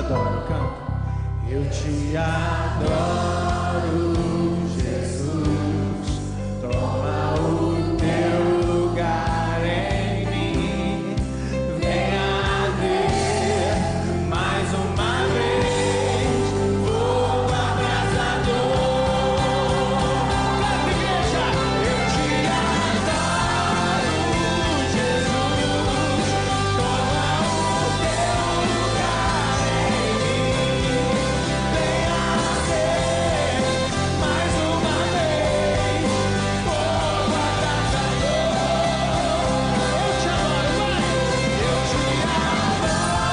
adoro, canta. Eu te adoro, Jesus. Toma o teu lugar em mim. Venha ver mais uma vez fogo abrasador. Canta, igreja. Eu te adoro, Jesus. Toma o teu lugar em mim. Venha ver mais uma vez fogo abrasador. Eu te adoro, vai! Eu te adoro,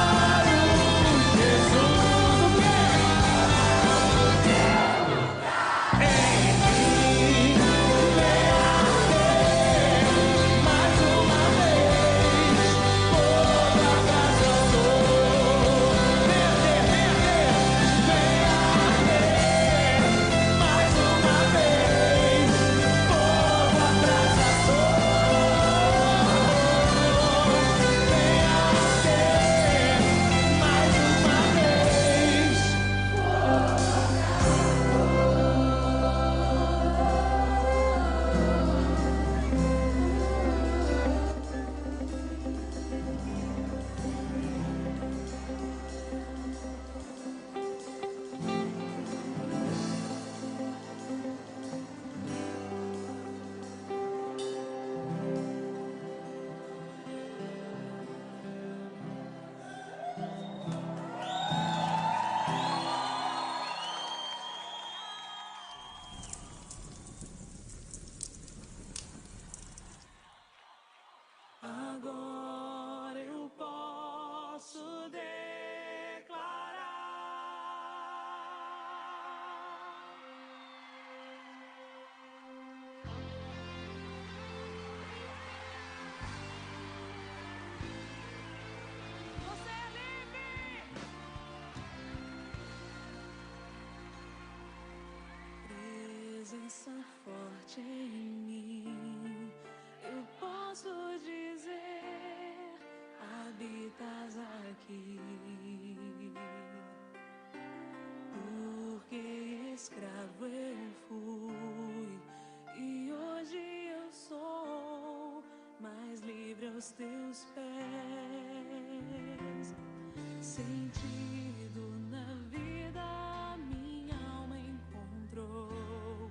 Jesus. O quê? Em mim, venha ver mais uma vez fogo abrasador. Venha ver, venha ver mais uma vez fogo abrasador. Agora eu posso declarar: você é livre. Presença forte em mim, eu posso dizer, habitas aqui. Porque escravo eu fui e hoje eu sou mais livre aos teus pés. Sentido na vida minha alma encontrou,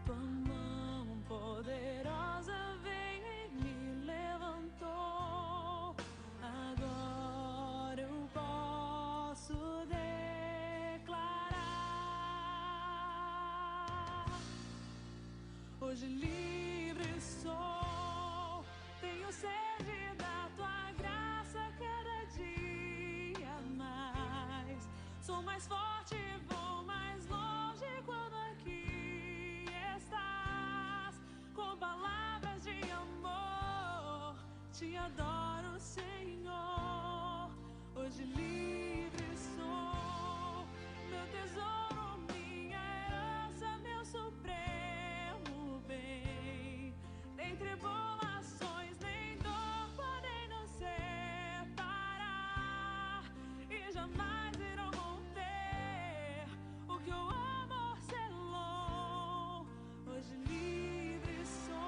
tua mão poderosa veio e me levantou. Agora eu posso declarar: hoje livre sou, tenho sede da tua graça cada dia mais. Sou mais forte, vou mais longe quando aqui estás. Com palavras de amor, te adoro, Senhor. Hoje livre sou, meu tesouro, minha herança, meu supremo bem. Nem tribulações, nem dor podem nos separar e jamais irão conter o que o amor selou. Hoje livre sou.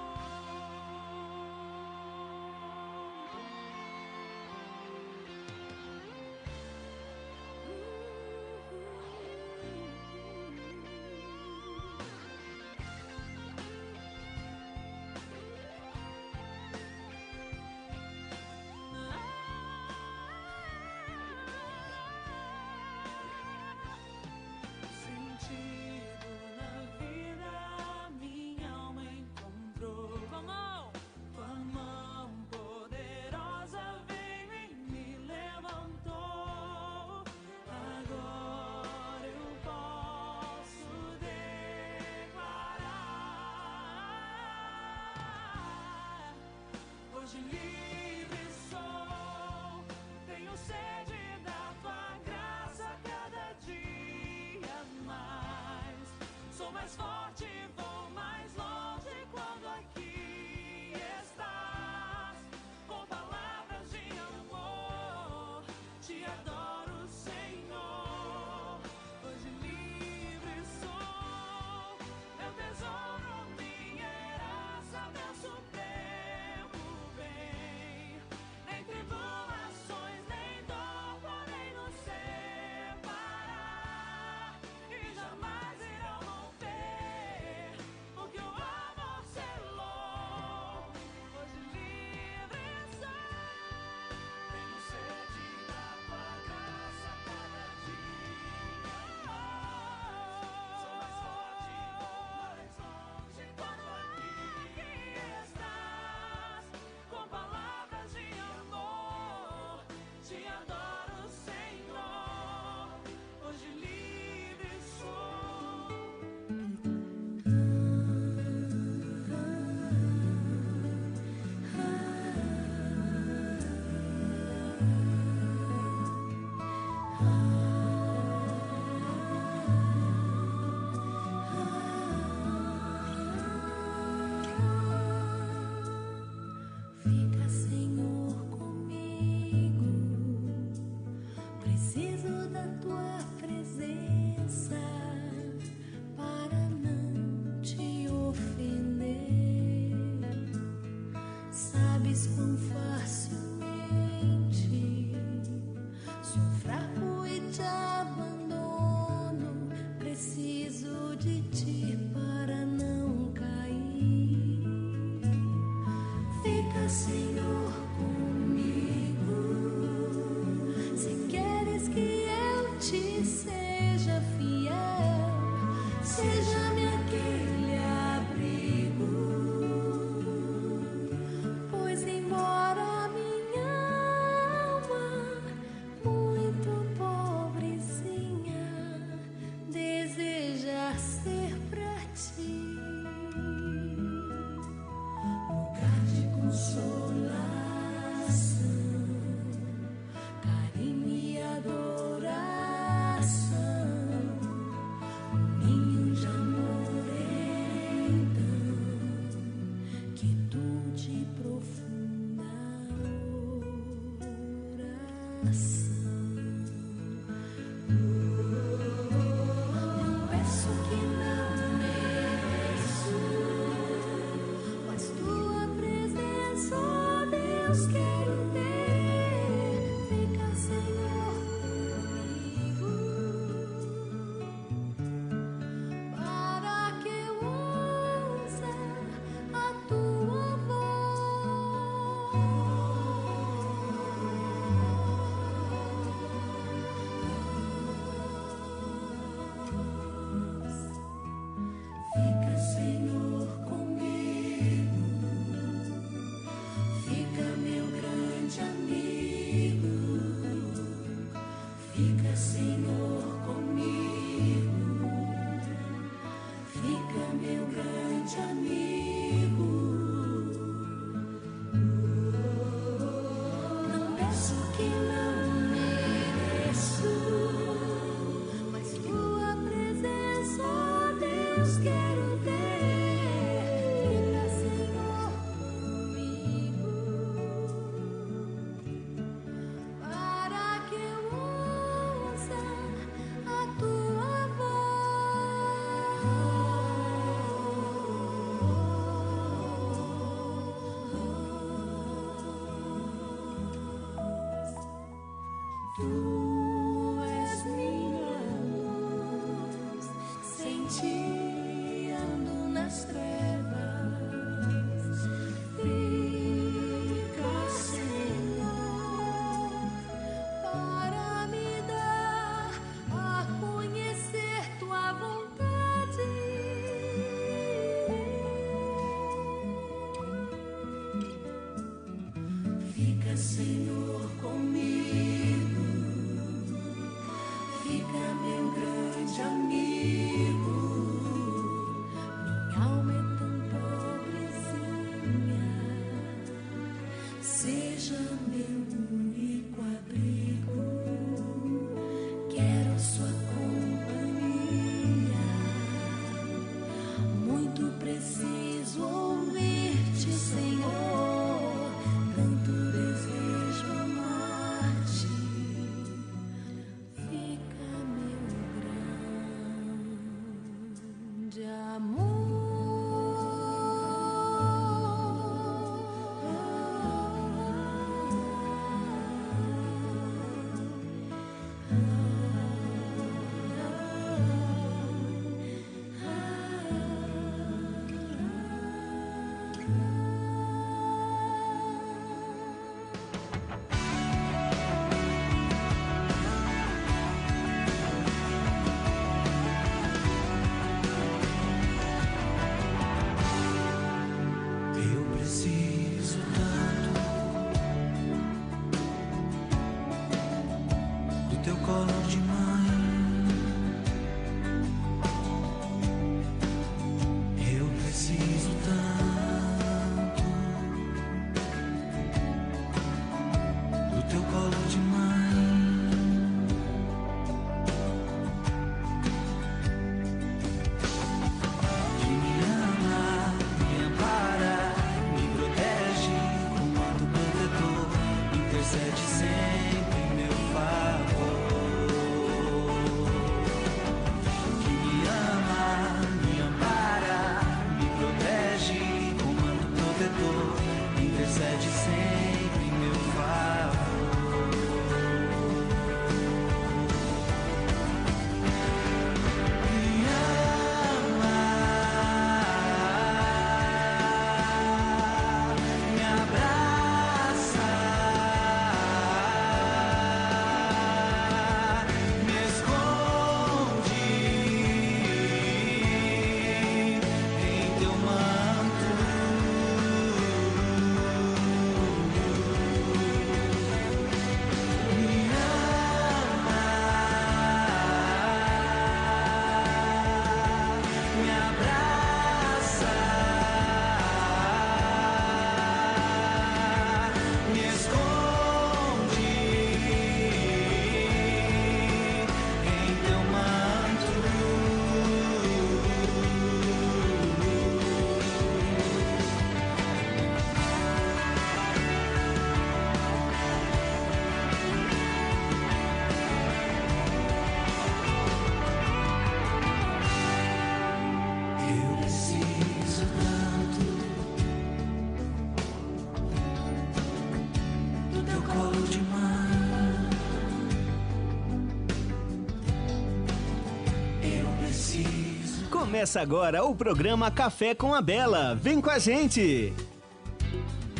Começa agora o programa Café com a Bela. Vem com a gente!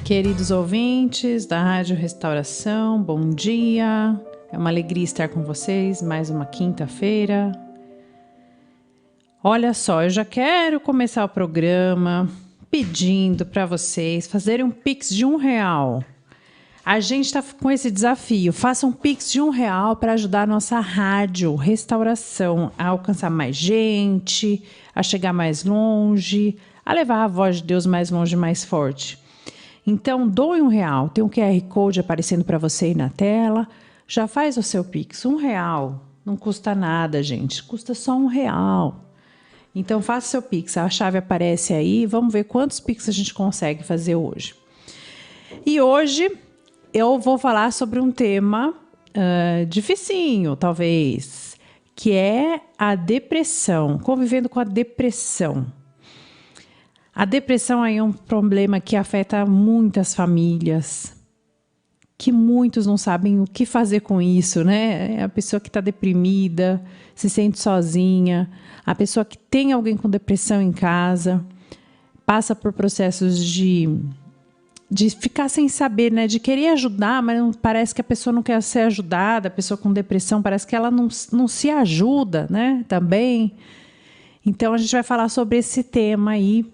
Queridos ouvintes da Rádio Restauração, bom dia. É uma alegria estar com vocês mais uma quinta-feira. Olha só, eu já quero começar o programa pedindo para vocês fazerem um Pix de R$1. A gente está com esse desafio. Faça um Pix de R$1 para ajudar a nossa Rádio Restauração a alcançar mais gente, a chegar mais longe, a levar a voz de Deus mais longe e mais forte. Então, doe R$1. Tem um QR Code aparecendo para você aí na tela. Já faz o seu Pix. R$1. Não custa nada, gente. Custa só R$1. Então, faça seu Pix. A chave aparece aí. Vamos ver quantos Pix a gente consegue fazer hoje. E hoje eu vou falar sobre um tema dificinho, talvez, que é a depressão, convivendo com a depressão. A depressão aí é um problema que afeta muitas famílias, que muitos não sabem o que fazer com isso, né? É a pessoa que está deprimida, se sente sozinha, a pessoa que tem alguém com depressão em casa, passa por processos de ficar sem saber, né? De querer ajudar, mas parece que a pessoa não quer ser ajudada, a pessoa com depressão parece que ela não se ajuda, né? Também. Então, a gente vai falar sobre esse tema aí.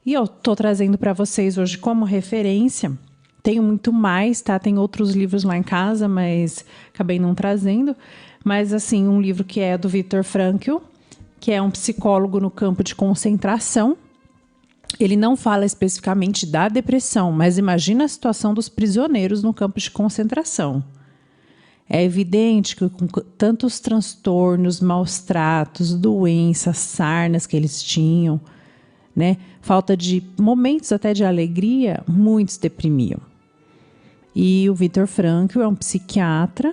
E eu estou trazendo para vocês hoje como referência. Tenho muito mais, tá? Tem outros livros lá em casa, mas acabei não trazendo. Mas, assim, um livro que é do Viktor Frankl, que é um psicólogo no campo de concentração. Ele não fala especificamente da depressão, mas imagina a situação dos prisioneiros no campo de concentração. É evidente que com tantos transtornos, maus tratos, doenças, sarnas que eles tinham, né? Falta de momentos até de alegria, muitos deprimiam. E o Viktor Frankl é um psiquiatra,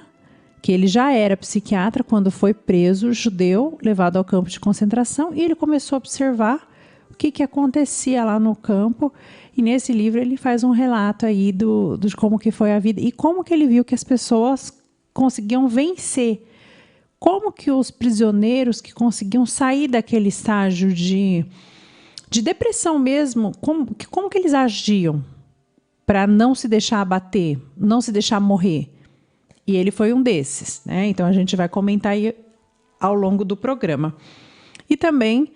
que ele já era psiquiatra quando foi preso, judeu, levado ao campo de concentração, e ele começou a observar o que acontecia lá no campo. E nesse livro ele faz um relato aí de como que foi a vida e como que ele viu que as pessoas conseguiam vencer. Como que os prisioneiros que conseguiam sair daquele estágio de depressão mesmo, como que eles agiam para não se deixar abater, não se deixar morrer. E ele foi um desses, né? Então a gente vai comentar aí ao longo do programa. E também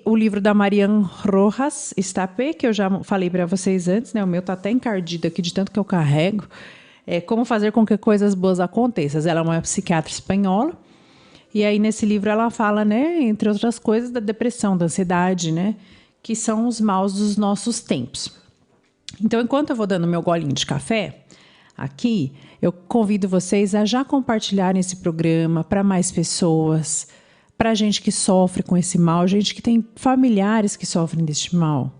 o livro da Marianne Rojas Estapé, que eu já falei para vocês antes, né? O meu está até encardido aqui de tanto que eu carrego. Como fazer com que coisas boas aconteçam. Ela é uma psiquiatra espanhola. E aí nesse livro ela fala, né, entre outras coisas, da depressão, da ansiedade, né? Que são os maus dos nossos tempos. Então, enquanto eu vou dando meu golinho de café aqui, eu convido vocês a já compartilharem esse programa para mais pessoas, para gente que sofre com esse mal, gente que tem familiares que sofrem deste mal.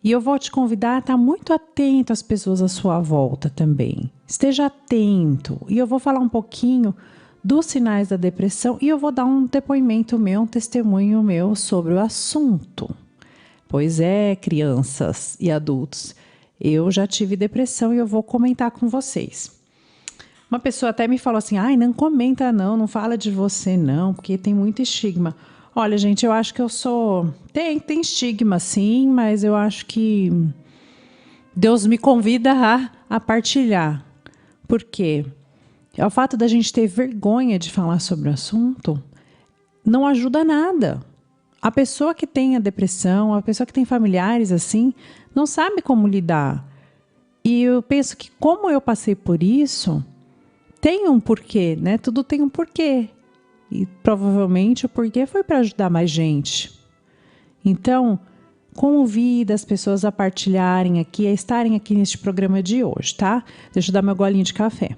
E eu vou te convidar a estar muito atento às pessoas à sua volta também. Esteja atento. E eu vou falar um pouquinho dos sinais da depressão e eu vou dar um depoimento meu, um testemunho meu sobre o assunto. Pois é, crianças e adultos, eu já tive depressão e eu vou comentar com vocês. Uma pessoa até me falou assim, não comenta não fala de você não, porque tem muito estigma. Olha, gente, eu acho que eu sou... Tem estigma sim, mas eu acho que Deus me convida a partilhar. Por quê? O fato da gente ter vergonha de falar sobre o assunto não ajuda nada. A pessoa que tem a depressão, a pessoa que tem familiares assim, não sabe como lidar. E eu penso que como eu passei por isso, tem um porquê, né? Tudo tem um porquê. E provavelmente o porquê foi para ajudar mais gente. Então, convido as pessoas a partilharem aqui, a estarem aqui neste programa de hoje, tá? Deixa eu dar meu golinho de café.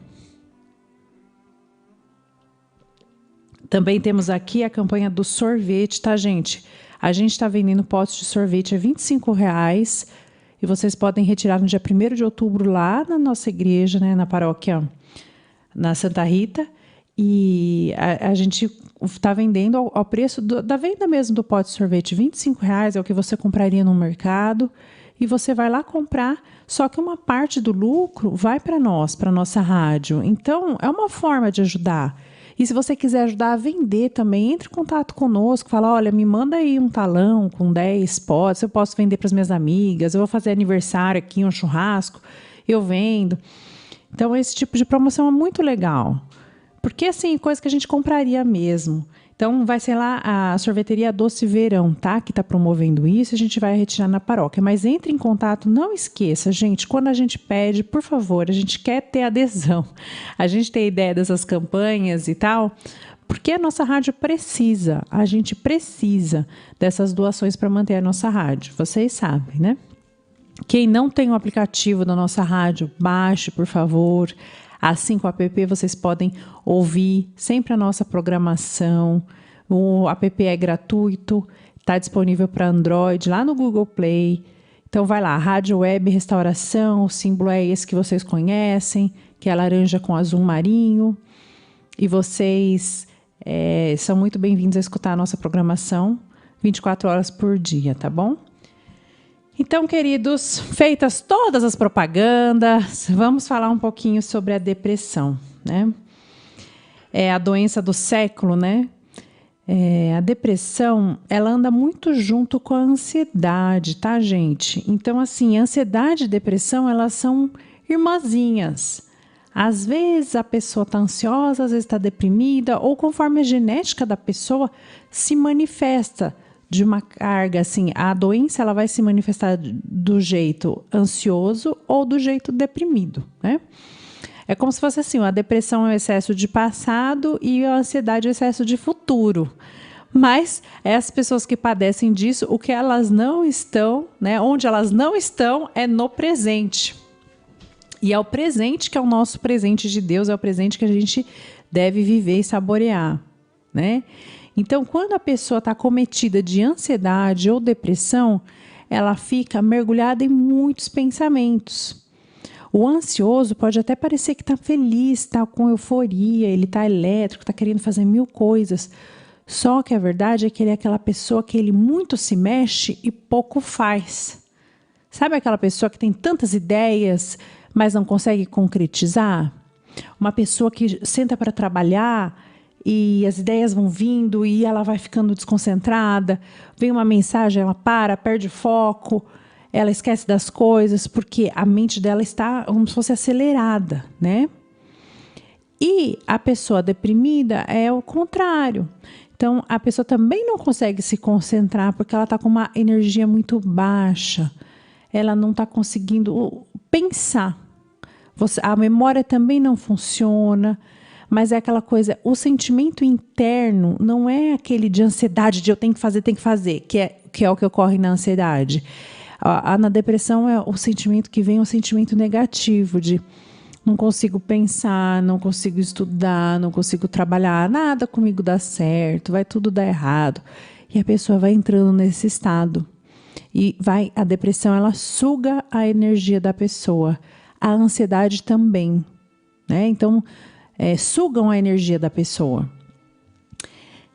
Também temos aqui a campanha do sorvete, tá, gente? A gente está vendendo potes de sorvete a R$25 e vocês podem retirar no dia 1º de outubro lá na nossa igreja, né, na paróquia, na Santa Rita. E a gente está vendendo ao preço da venda mesmo do pote de sorvete. R$25 é o que você compraria no mercado e você vai lá comprar, só que uma parte do lucro vai para nós, para nossa rádio. Então, é uma forma de ajudar. E se você quiser ajudar a vender também, entre em contato conosco, fala, olha, me manda aí um talão com 10 potes, eu posso vender para as minhas amigas, eu vou fazer aniversário aqui, um churrasco, eu vendo. Então, esse tipo de promoção é muito legal. Porque, assim, coisa que a gente compraria mesmo. Então, vai ser lá a sorveteria Doce Verão, tá? Que está promovendo isso, a gente vai retirar na paróquia. Mas entre em contato, não esqueça, gente, quando a gente pede, por favor, a gente quer ter adesão. A gente tem ideia dessas campanhas e tal, porque a nossa rádio precisa, a gente precisa dessas doações para manter a nossa rádio. Vocês sabem, né? Quem não tem o aplicativo da nossa rádio, baixe, por favor. Assim, com o app, vocês podem ouvir sempre a nossa programação, O app é gratuito, está disponível para Android lá no Google Play. Então vai lá, Rádio Web Restauração, o símbolo é esse que vocês conhecem, que é laranja com azul marinho. E vocês são muito bem-vindos a escutar a nossa programação 24 horas por dia, tá bom? Então, queridos, feitas todas as propagandas, vamos falar um pouquinho sobre a depressão, né? É a doença do século, né? A depressão, ela anda muito junto com a ansiedade, tá, gente? Então, assim, ansiedade e depressão, elas são irmãzinhas. Às vezes a pessoa está ansiosa, às vezes está deprimida, ou conforme a genética da pessoa se manifesta de uma carga, assim, a doença ela vai se manifestar do jeito ansioso ou do jeito deprimido, né? É como se fosse assim, a depressão é o excesso de passado e a ansiedade é o excesso de futuro. Mas as pessoas que padecem disso, o que elas não estão, né, onde elas não estão é no presente. E é o presente que é o nosso presente de Deus, é o presente que a gente deve viver e saborear, né? Então, quando a pessoa está cometida de ansiedade ou depressão, ela fica mergulhada em muitos pensamentos. O ansioso pode até parecer que está feliz, está com euforia, ele está elétrico, está querendo fazer 1000 coisas. Só que a verdade é que ele é aquela pessoa que ele muito se mexe e pouco faz. Sabe aquela pessoa que tem tantas ideias, mas não consegue concretizar? Uma pessoa que senta para trabalhar e as ideias vão vindo e ela vai ficando desconcentrada. Vem uma mensagem, ela perde foco. Ela esquece das coisas porque a mente dela está como se fosse acelerada, né? E a pessoa deprimida é o contrário. Então, a pessoa também não consegue se concentrar porque ela está com uma energia muito baixa. Ela não está conseguindo pensar. A memória também não funciona. Mas é aquela coisa, o sentimento interno não é aquele de ansiedade, de eu tenho que fazer, que é o que ocorre na ansiedade. Na depressão é o sentimento que vem, o sentimento negativo de não consigo pensar, não consigo estudar, não consigo trabalhar, nada comigo dá certo, vai tudo dar errado. E a pessoa vai entrando nesse estado. E a depressão, ela suga a energia da pessoa. A ansiedade também, né? Então, sugam a energia da pessoa.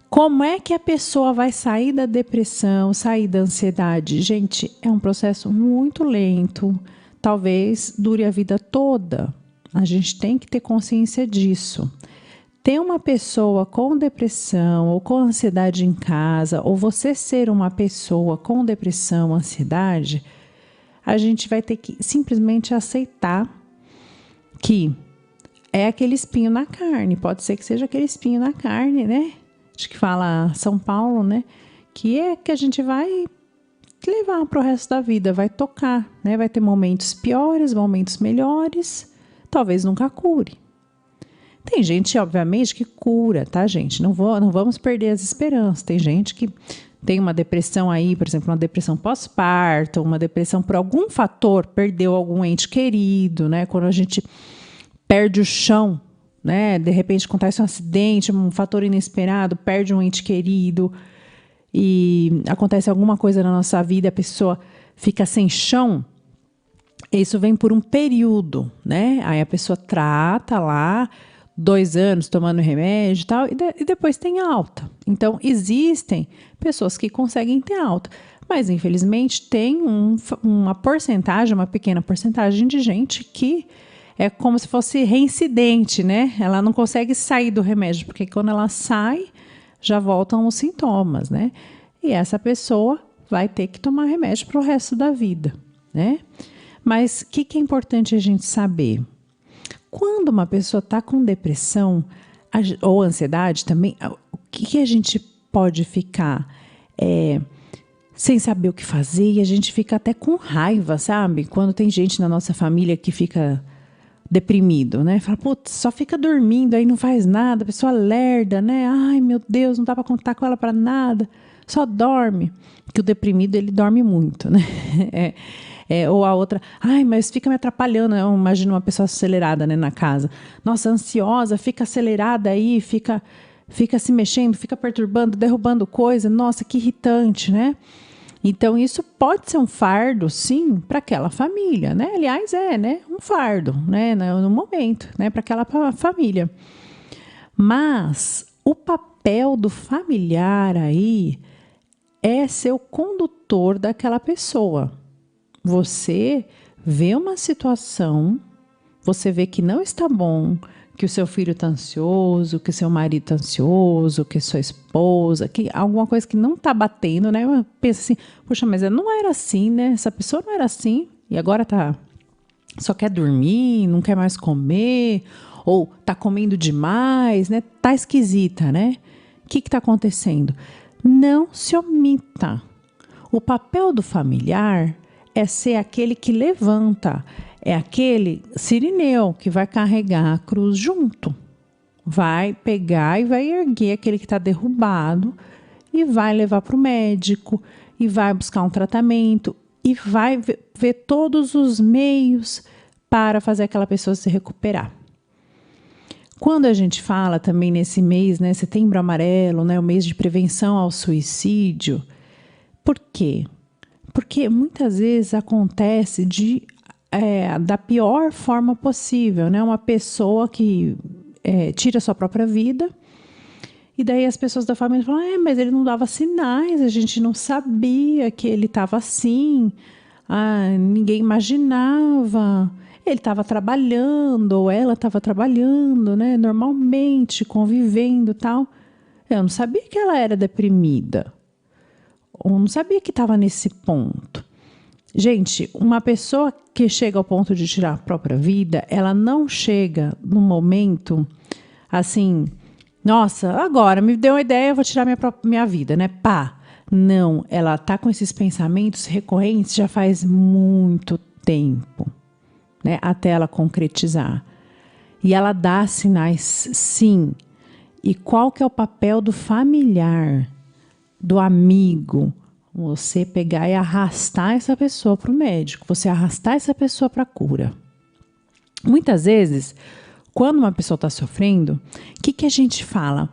Como é que a pessoa vai sair da depressão, sair da ansiedade? Gente, é um processo muito lento, talvez dure a vida toda. A gente tem que ter consciência disso. Ter uma pessoa com depressão ou com ansiedade em casa, ou você ser uma pessoa com depressão, ansiedade, a gente vai ter que simplesmente aceitar que é aquele espinho na carne. Pode ser que seja aquele espinho na carne, né? Acho que fala São Paulo, né? Que é que a gente vai levar para o resto da vida, vai tocar, né? Vai ter momentos piores, momentos melhores, talvez nunca cure. Tem gente, obviamente, que cura, tá, gente? Não vamos perder as esperanças. Tem gente que tem uma depressão aí, por exemplo, uma depressão pós-parto, uma depressão por algum fator, perdeu algum ente querido, né? Quando a gente perde o chão, né? De repente acontece um acidente, um fator inesperado, perde um ente querido e acontece alguma coisa na nossa vida, a pessoa fica sem chão. Isso vem por um período, né? Aí a pessoa trata lá 2 anos tomando remédio e tal, e depois tem alta. Então, existem pessoas que conseguem ter alta, mas infelizmente tem uma porcentagem, uma pequena porcentagem de gente que é como se fosse reincidente, né? Ela não consegue sair do remédio, porque quando ela sai, já voltam os sintomas, né? E essa pessoa vai ter que tomar remédio para o resto da vida, né? Mas o que é importante a gente saber? Quando uma pessoa está com depressão ou ansiedade também, o que a gente pode ficar sem saber o que fazer e a gente fica até com raiva, sabe? Quando tem gente na nossa família que fica deprimido, né? Fala, putz, só fica dormindo, aí não faz nada, a pessoa lerda, né? Ai, meu Deus, não dá para contar com ela para nada, só dorme. Porque o deprimido, ele dorme muito, né? Ou a outra, ai, mas fica me atrapalhando. Eu imagino uma pessoa acelerada, né, na casa. Nossa, ansiosa, fica acelerada aí, fica fica se mexendo, fica perturbando, derrubando coisa. Nossa, que irritante, né? Então, isso pode ser um fardo, sim, para aquela família, né? Aliás, né? Um fardo, né? No momento, né? Para aquela família. Mas o papel do familiar aí é ser o condutor daquela pessoa. Você vê uma situação, você vê que não está bom, que o seu filho está ansioso, que o seu marido está ansioso, que a sua esposa, que alguma coisa que não está batendo, né? Pensa assim, puxa, mas não era assim, né? Essa pessoa não era assim e agora só quer dormir, não quer mais comer, ou tá comendo demais, né? Tá esquisita, né? O que está acontecendo? Não se omita. O papel do familiar é ser aquele que levanta, é aquele sirineu que vai carregar a cruz junto. Vai pegar e vai erguer aquele que está derrubado e vai levar para o médico e vai buscar um tratamento e vai ver todos os meios para fazer aquela pessoa se recuperar. Quando a gente fala também nesse mês, né, Setembro Amarelo, né, o mês de prevenção ao suicídio, por quê? Porque muitas vezes acontece da pior forma possível, né? Uma pessoa que tira a sua própria vida e daí as pessoas da família falam, mas ele não dava sinais, a gente não sabia que ele estava assim, ninguém imaginava, ele estava trabalhando ou ela estava trabalhando, né? Normalmente, convivendo e tal. Eu não sabia que ela era deprimida, ou não sabia que estava nesse ponto. Gente, uma pessoa que chega ao ponto de tirar a própria vida, ela não chega no momento assim, nossa, agora me deu uma ideia, eu vou tirar minha vida, né? Pá! Não, ela tá com esses pensamentos recorrentes já faz muito tempo, né? Até ela concretizar. E ela dá sinais, sim. E qual que é o papel do familiar, do amigo? Você pegar e arrastar essa pessoa para o médico, você arrastar essa pessoa para a cura. Muitas vezes, quando uma pessoa está sofrendo, o que a gente fala?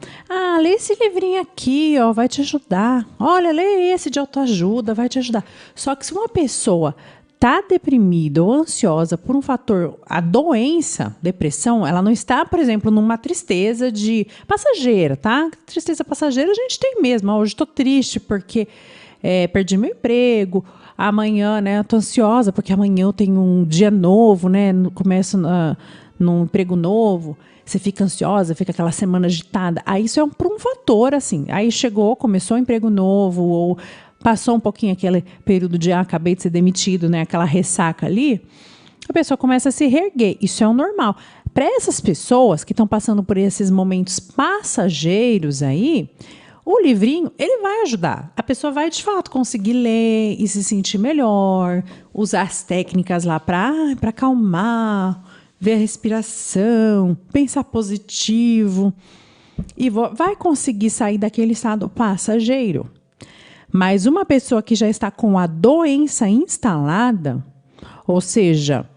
Lê esse livrinho aqui, ó, vai te ajudar. Olha, lê esse de autoajuda, vai te ajudar. Só que se uma pessoa está deprimida ou ansiosa por um fator, a doença, depressão, ela não está, por exemplo, numa tristeza passageira, tá? Tristeza passageira a gente tem mesmo. Hoje estou triste porque perdi meu emprego, amanhã, né, estou ansiosa porque amanhã eu tenho um dia novo, né, começo num emprego novo, você fica ansiosa, fica aquela semana agitada, aí isso é por um fator, assim, aí começou um emprego novo, ou passou um pouquinho aquele período de acabei de ser demitido, né, aquela ressaca ali, a pessoa começa a se reerguer, isso é o normal. Para essas pessoas que estão passando por esses momentos passageiros aí, o livrinho, ele vai ajudar. A pessoa vai, de fato, conseguir ler e se sentir melhor, usar as técnicas lá para acalmar, ver a respiração, pensar positivo e vai conseguir sair daquele estado passageiro. Mas uma pessoa que já está com a doença instalada, ou seja,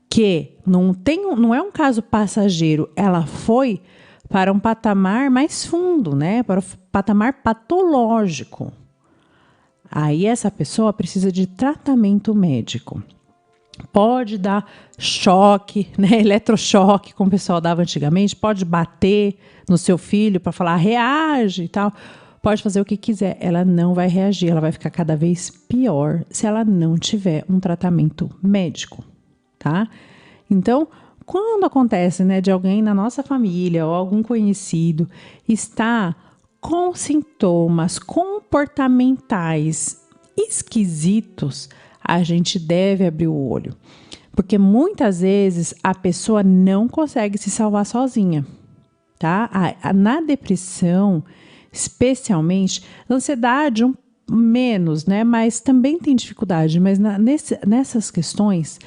que não é um caso passageiro, ela foi para um patamar mais fundo, né? Para o patamar patológico. Aí essa pessoa precisa de tratamento médico. Pode dar choque, né? Eletrochoque, como o pessoal dava antigamente, pode bater no seu filho para falar reage e tal. Pode fazer o que quiser, ela não vai reagir, ela vai ficar cada vez pior se ela não tiver um tratamento médico, tá? Então, quando acontece, né, de alguém na nossa família ou algum conhecido está com sintomas comportamentais esquisitos, a gente deve abrir o olho. Porque muitas vezes a pessoa não consegue se salvar sozinha, tá? Na depressão, especialmente, ansiedade menos, né? Mas também tem dificuldade. Mas nessas questões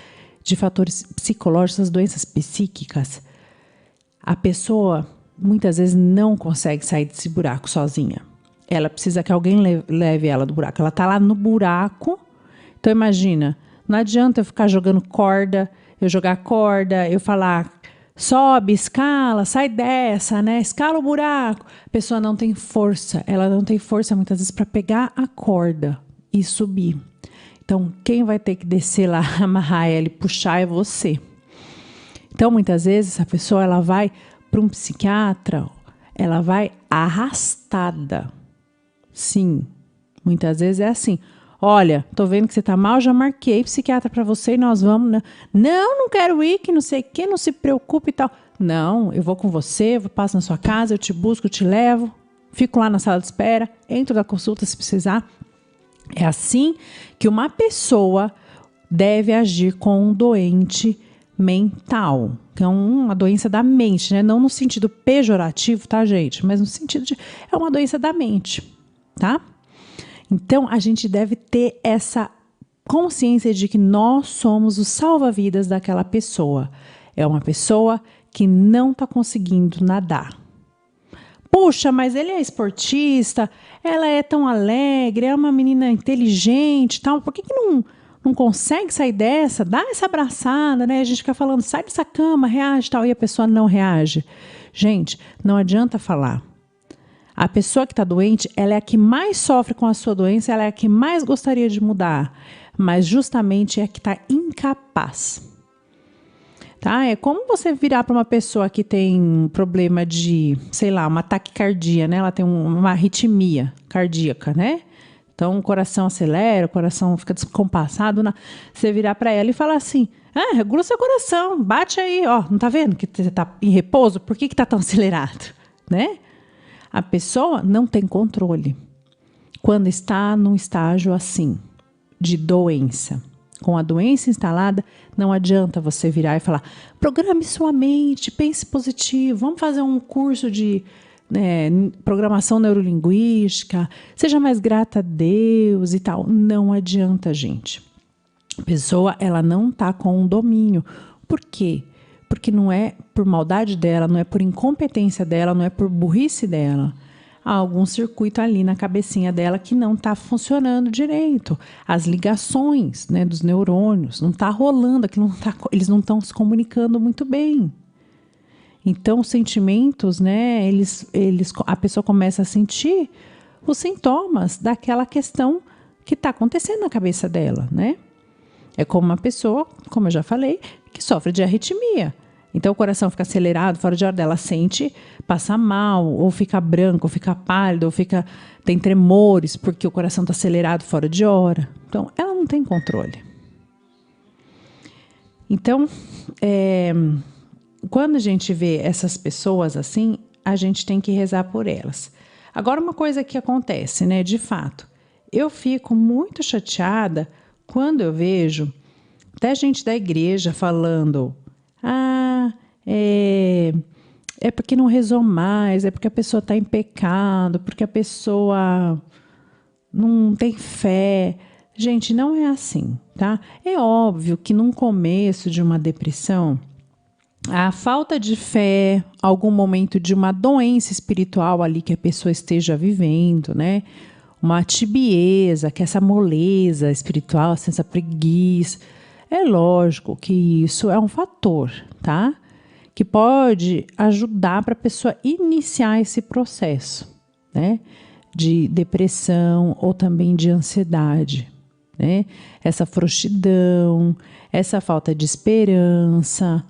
de fatores psicológicos, essas doenças psíquicas, a pessoa muitas vezes não consegue sair desse buraco sozinha. Ela precisa que alguém leve ela do buraco. Ela está lá no buraco. Então imagina, não adianta eu ficar jogando corda, eu jogar corda, eu falar sobe, escala, sai dessa, né? Escala o buraco. A pessoa não tem força. Ela não tem força muitas vezes para pegar a corda e subir. Então, quem vai ter que descer lá, amarrar ela e puxar é você. Então, muitas vezes, essa pessoa ela vai para um psiquiatra, ela vai arrastada. Sim, muitas vezes é assim. Olha, tô vendo que você tá mal, já marquei psiquiatra para você e nós vamos. Né? Não quero ir, que não sei o que, não se preocupe e tal. Não, eu vou com você, eu passo na sua casa, eu te busco, eu te levo, fico lá na sala de espera, entro da consulta se precisar. É assim que uma pessoa deve agir com um doente mental, que é uma doença da mente, né? Não no sentido pejorativo, tá, gente? Mas no sentido de é uma doença da mente, tá? Então, a gente deve ter essa consciência de que nós somos os salva-vidas daquela pessoa. É uma pessoa que não está conseguindo nadar. Puxa, mas ele é esportista, ela é tão alegre, é uma menina inteligente e tal. Por que não consegue sair dessa? Dá essa abraçada, né? A gente fica falando, sai dessa cama, reage e tal. E a pessoa não reage. Gente, não adianta falar. A pessoa que está doente, ela é a que mais sofre com a sua doença, ela é a que mais gostaria de mudar, mas justamente é a que está incapaz. Tá? É como você virar para uma pessoa que tem um problema de, sei lá, uma taquicardia, né? Ela tem uma arritmia cardíaca, né? Então o coração acelera, o coração fica descompassado. Você virar para ela e falar assim, regula seu coração, bate aí, ó, não tá vendo que você tá em repouso? Por que tá tão acelerado? Né? A pessoa não tem controle quando está num estágio assim, de doença. Com a doença instalada, não adianta você virar e falar, programe sua mente, pense positivo, vamos fazer um curso de programação neurolinguística, seja mais grata a Deus e tal. Não adianta, gente. A pessoa, ela não está com um domínio. Por quê? Porque não é por maldade dela, não é por incompetência dela, não é por burrice dela. Há algum circuito ali na cabecinha dela que não está funcionando direito. As ligações, né, dos neurônios não está rolando, eles não estão se comunicando muito bem. Então, os sentimentos, né, a pessoa começa a sentir os sintomas daquela questão que está acontecendo na cabeça dela, né? É como uma pessoa, como eu já falei, que sofre de arritmia. Então, o coração fica acelerado, fora de hora dela sente, passa mal, ou fica branco, ou fica pálido, ou tem tremores, porque o coração está acelerado fora de hora. Então, ela não tem controle. Então, quando a gente vê essas pessoas assim, a gente tem que rezar por elas. Agora, uma coisa que acontece, né, de fato, eu fico muito chateada quando eu vejo até gente da igreja falando, é porque não rezou mais, é porque a pessoa está em pecado, porque a pessoa não tem fé. Gente, não é assim, tá? É óbvio que num começo de uma depressão, a falta de fé, algum momento de uma doença espiritual ali que a pessoa esteja vivendo, né? Uma tibieza, que é essa moleza espiritual, essa preguiça. É lógico que isso é um fator, tá? Que pode ajudar para a pessoa iniciar esse processo, né? De depressão ou também de ansiedade, né? Essa frouxidão, essa falta de esperança,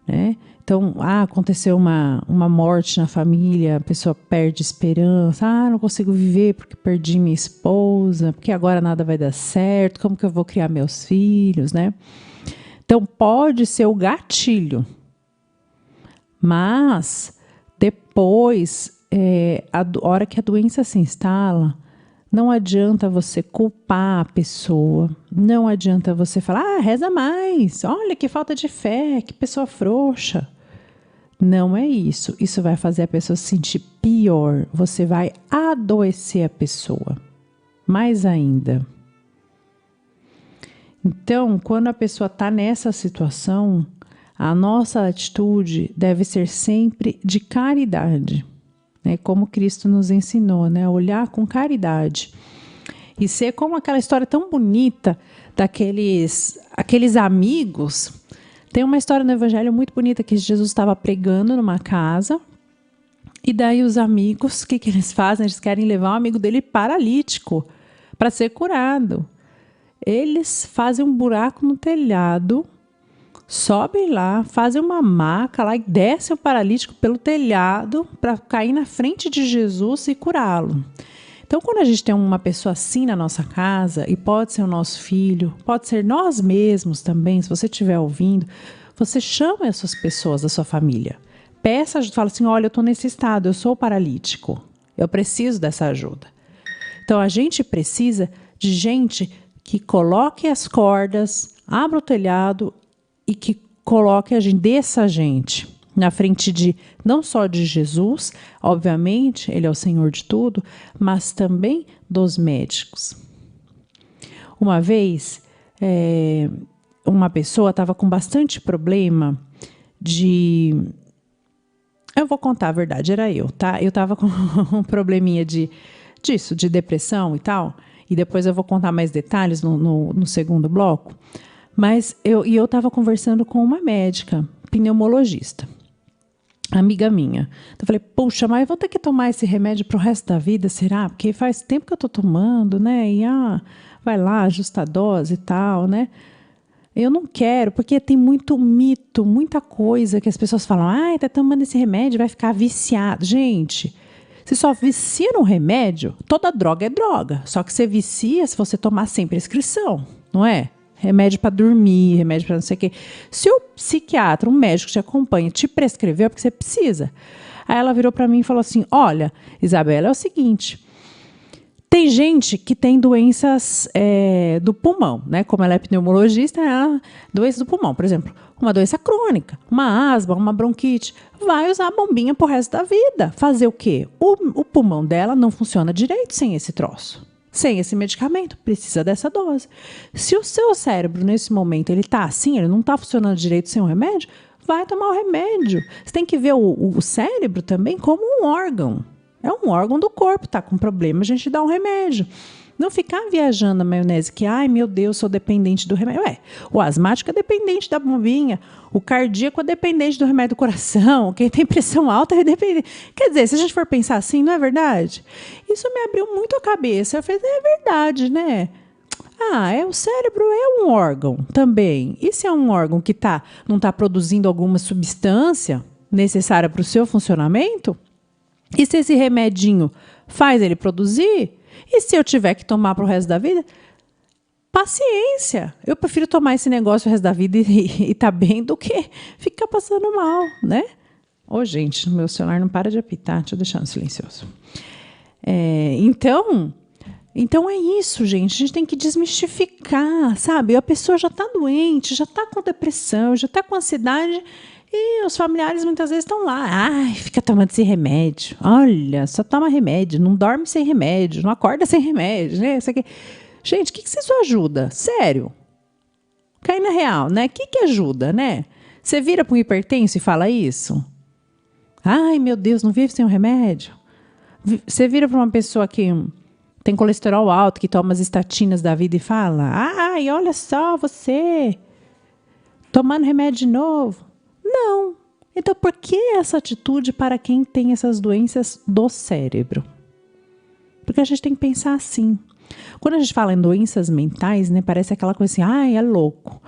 né? Então, aconteceu uma morte na família, a pessoa perde esperança. Não consigo viver porque perdi minha esposa, porque agora nada vai dar certo, como que eu vou criar meus filhos, né? Então, pode ser o gatilho. Mas, depois, a hora que a doença se instala, não adianta você culpar a pessoa, não adianta você falar, reza mais, olha que falta de fé, que pessoa frouxa. Não é isso. Isso vai fazer a pessoa se sentir pior. Você vai adoecer a pessoa. Mais ainda. Então, quando a pessoa está nessa situação, a nossa atitude deve ser sempre de caridade, né? Como Cristo nos ensinou, né? Olhar com caridade. E ser como aquela história tão bonita daqueles amigos Tem uma história no Evangelho muito bonita que Jesus estava pregando numa casa e daí os amigos, o que eles fazem? Eles querem levar um amigo dele paralítico para ser curado. Eles fazem um buraco no telhado, sobem lá, fazem uma maca lá e descem o paralítico pelo telhado para cair na frente de Jesus e curá-lo. Então, quando a gente tem uma pessoa assim na nossa casa, e pode ser o nosso filho, pode ser nós mesmos também, se você estiver ouvindo, você chama essas pessoas da sua família. Peça ajuda, fala assim, olha, eu estou nesse estado, eu sou paralítico, eu preciso dessa ajuda. Então, a gente precisa de gente que coloque as cordas, abra o telhado e que coloque a gente, desça a gente na frente de, não só de Jesus, obviamente, ele é o Senhor de tudo, mas também dos médicos. Uma vez, uma pessoa estava com bastante problema de... Eu vou contar a verdade, era eu, tá? Eu estava com um probleminha disso, de depressão e tal, e depois eu vou contar mais detalhes no segundo bloco, mas eu estava conversando com uma médica, pneumologista, amiga minha. Então, eu falei, puxa, mas eu vou ter que tomar esse remédio pro resto da vida, será? Porque faz tempo que eu tô tomando, né? E vai lá, ajusta a dose e tal, né? Eu não quero, porque tem muito mito, muita coisa que as pessoas falam, tá tomando esse remédio, vai ficar viciado. Gente, você só vicia no remédio, toda droga é droga. Só que você vicia se você tomar sem prescrição, não é? Remédio para dormir, remédio para não sei o quê. Se o psiquiatra, um médico que te acompanha, te prescreveu, é porque você precisa. Aí ela virou para mim e falou assim, olha, Isabela, é o seguinte, tem gente que tem doenças do pulmão, né? Como ela é pneumologista, é a doença do pulmão. Por exemplo, uma doença crônica, uma asma, uma bronquite. Vai usar a bombinha pro resto da vida. Fazer o quê? O pulmão dela não funciona direito sem esse troço. Sem esse medicamento, precisa dessa dose. Se o seu cérebro, nesse momento, ele está assim, ele não está funcionando direito sem o remédio, vai tomar o remédio. Você tem que ver o cérebro também como um órgão. É um órgão do corpo, está com problema, a gente dá um remédio. Não ficar viajando na maionese que, ai meu Deus, sou dependente do remédio. O asmático é dependente da bombinha, o cardíaco é dependente do remédio do coração, quem tem pressão alta é dependente. Quer dizer, se a gente for pensar assim, não é verdade? Isso me abriu muito a cabeça. Eu falei, é verdade, né? O cérebro é um órgão também. E se é um órgão que não está produzindo alguma substância necessária para o seu funcionamento? E se esse remedinho faz ele produzir? E se eu tiver que tomar para o resto da vida? Paciência. Eu prefiro tomar esse negócio o resto da vida e tá bem do que ficar passando mal, né? Gente, meu celular não para de apitar. Deixa eu deixar no silencioso. Então é isso, gente. A gente tem que desmistificar, sabe? A pessoa já está doente, já está com depressão, já está com ansiedade e os familiares muitas vezes estão lá. Fica tomando esse remédio. Olha, só toma remédio, não dorme sem remédio, não acorda sem remédio, né? Isso aqui. Gente, o que isso ajuda? Sério. Cai na real, né? O que ajuda, né? Você vira para um hipertenso e fala isso? Ai, meu Deus, não vive sem um remédio? Você vira para uma pessoa que tem colesterol alto, que toma as estatinas da vida e fala, olha só você, tomando remédio de novo. Não. Então, por que essa atitude para quem tem essas doenças do cérebro? Porque a gente tem que pensar assim. Quando a gente fala em doenças mentais, né, parece aquela coisa assim, é louco.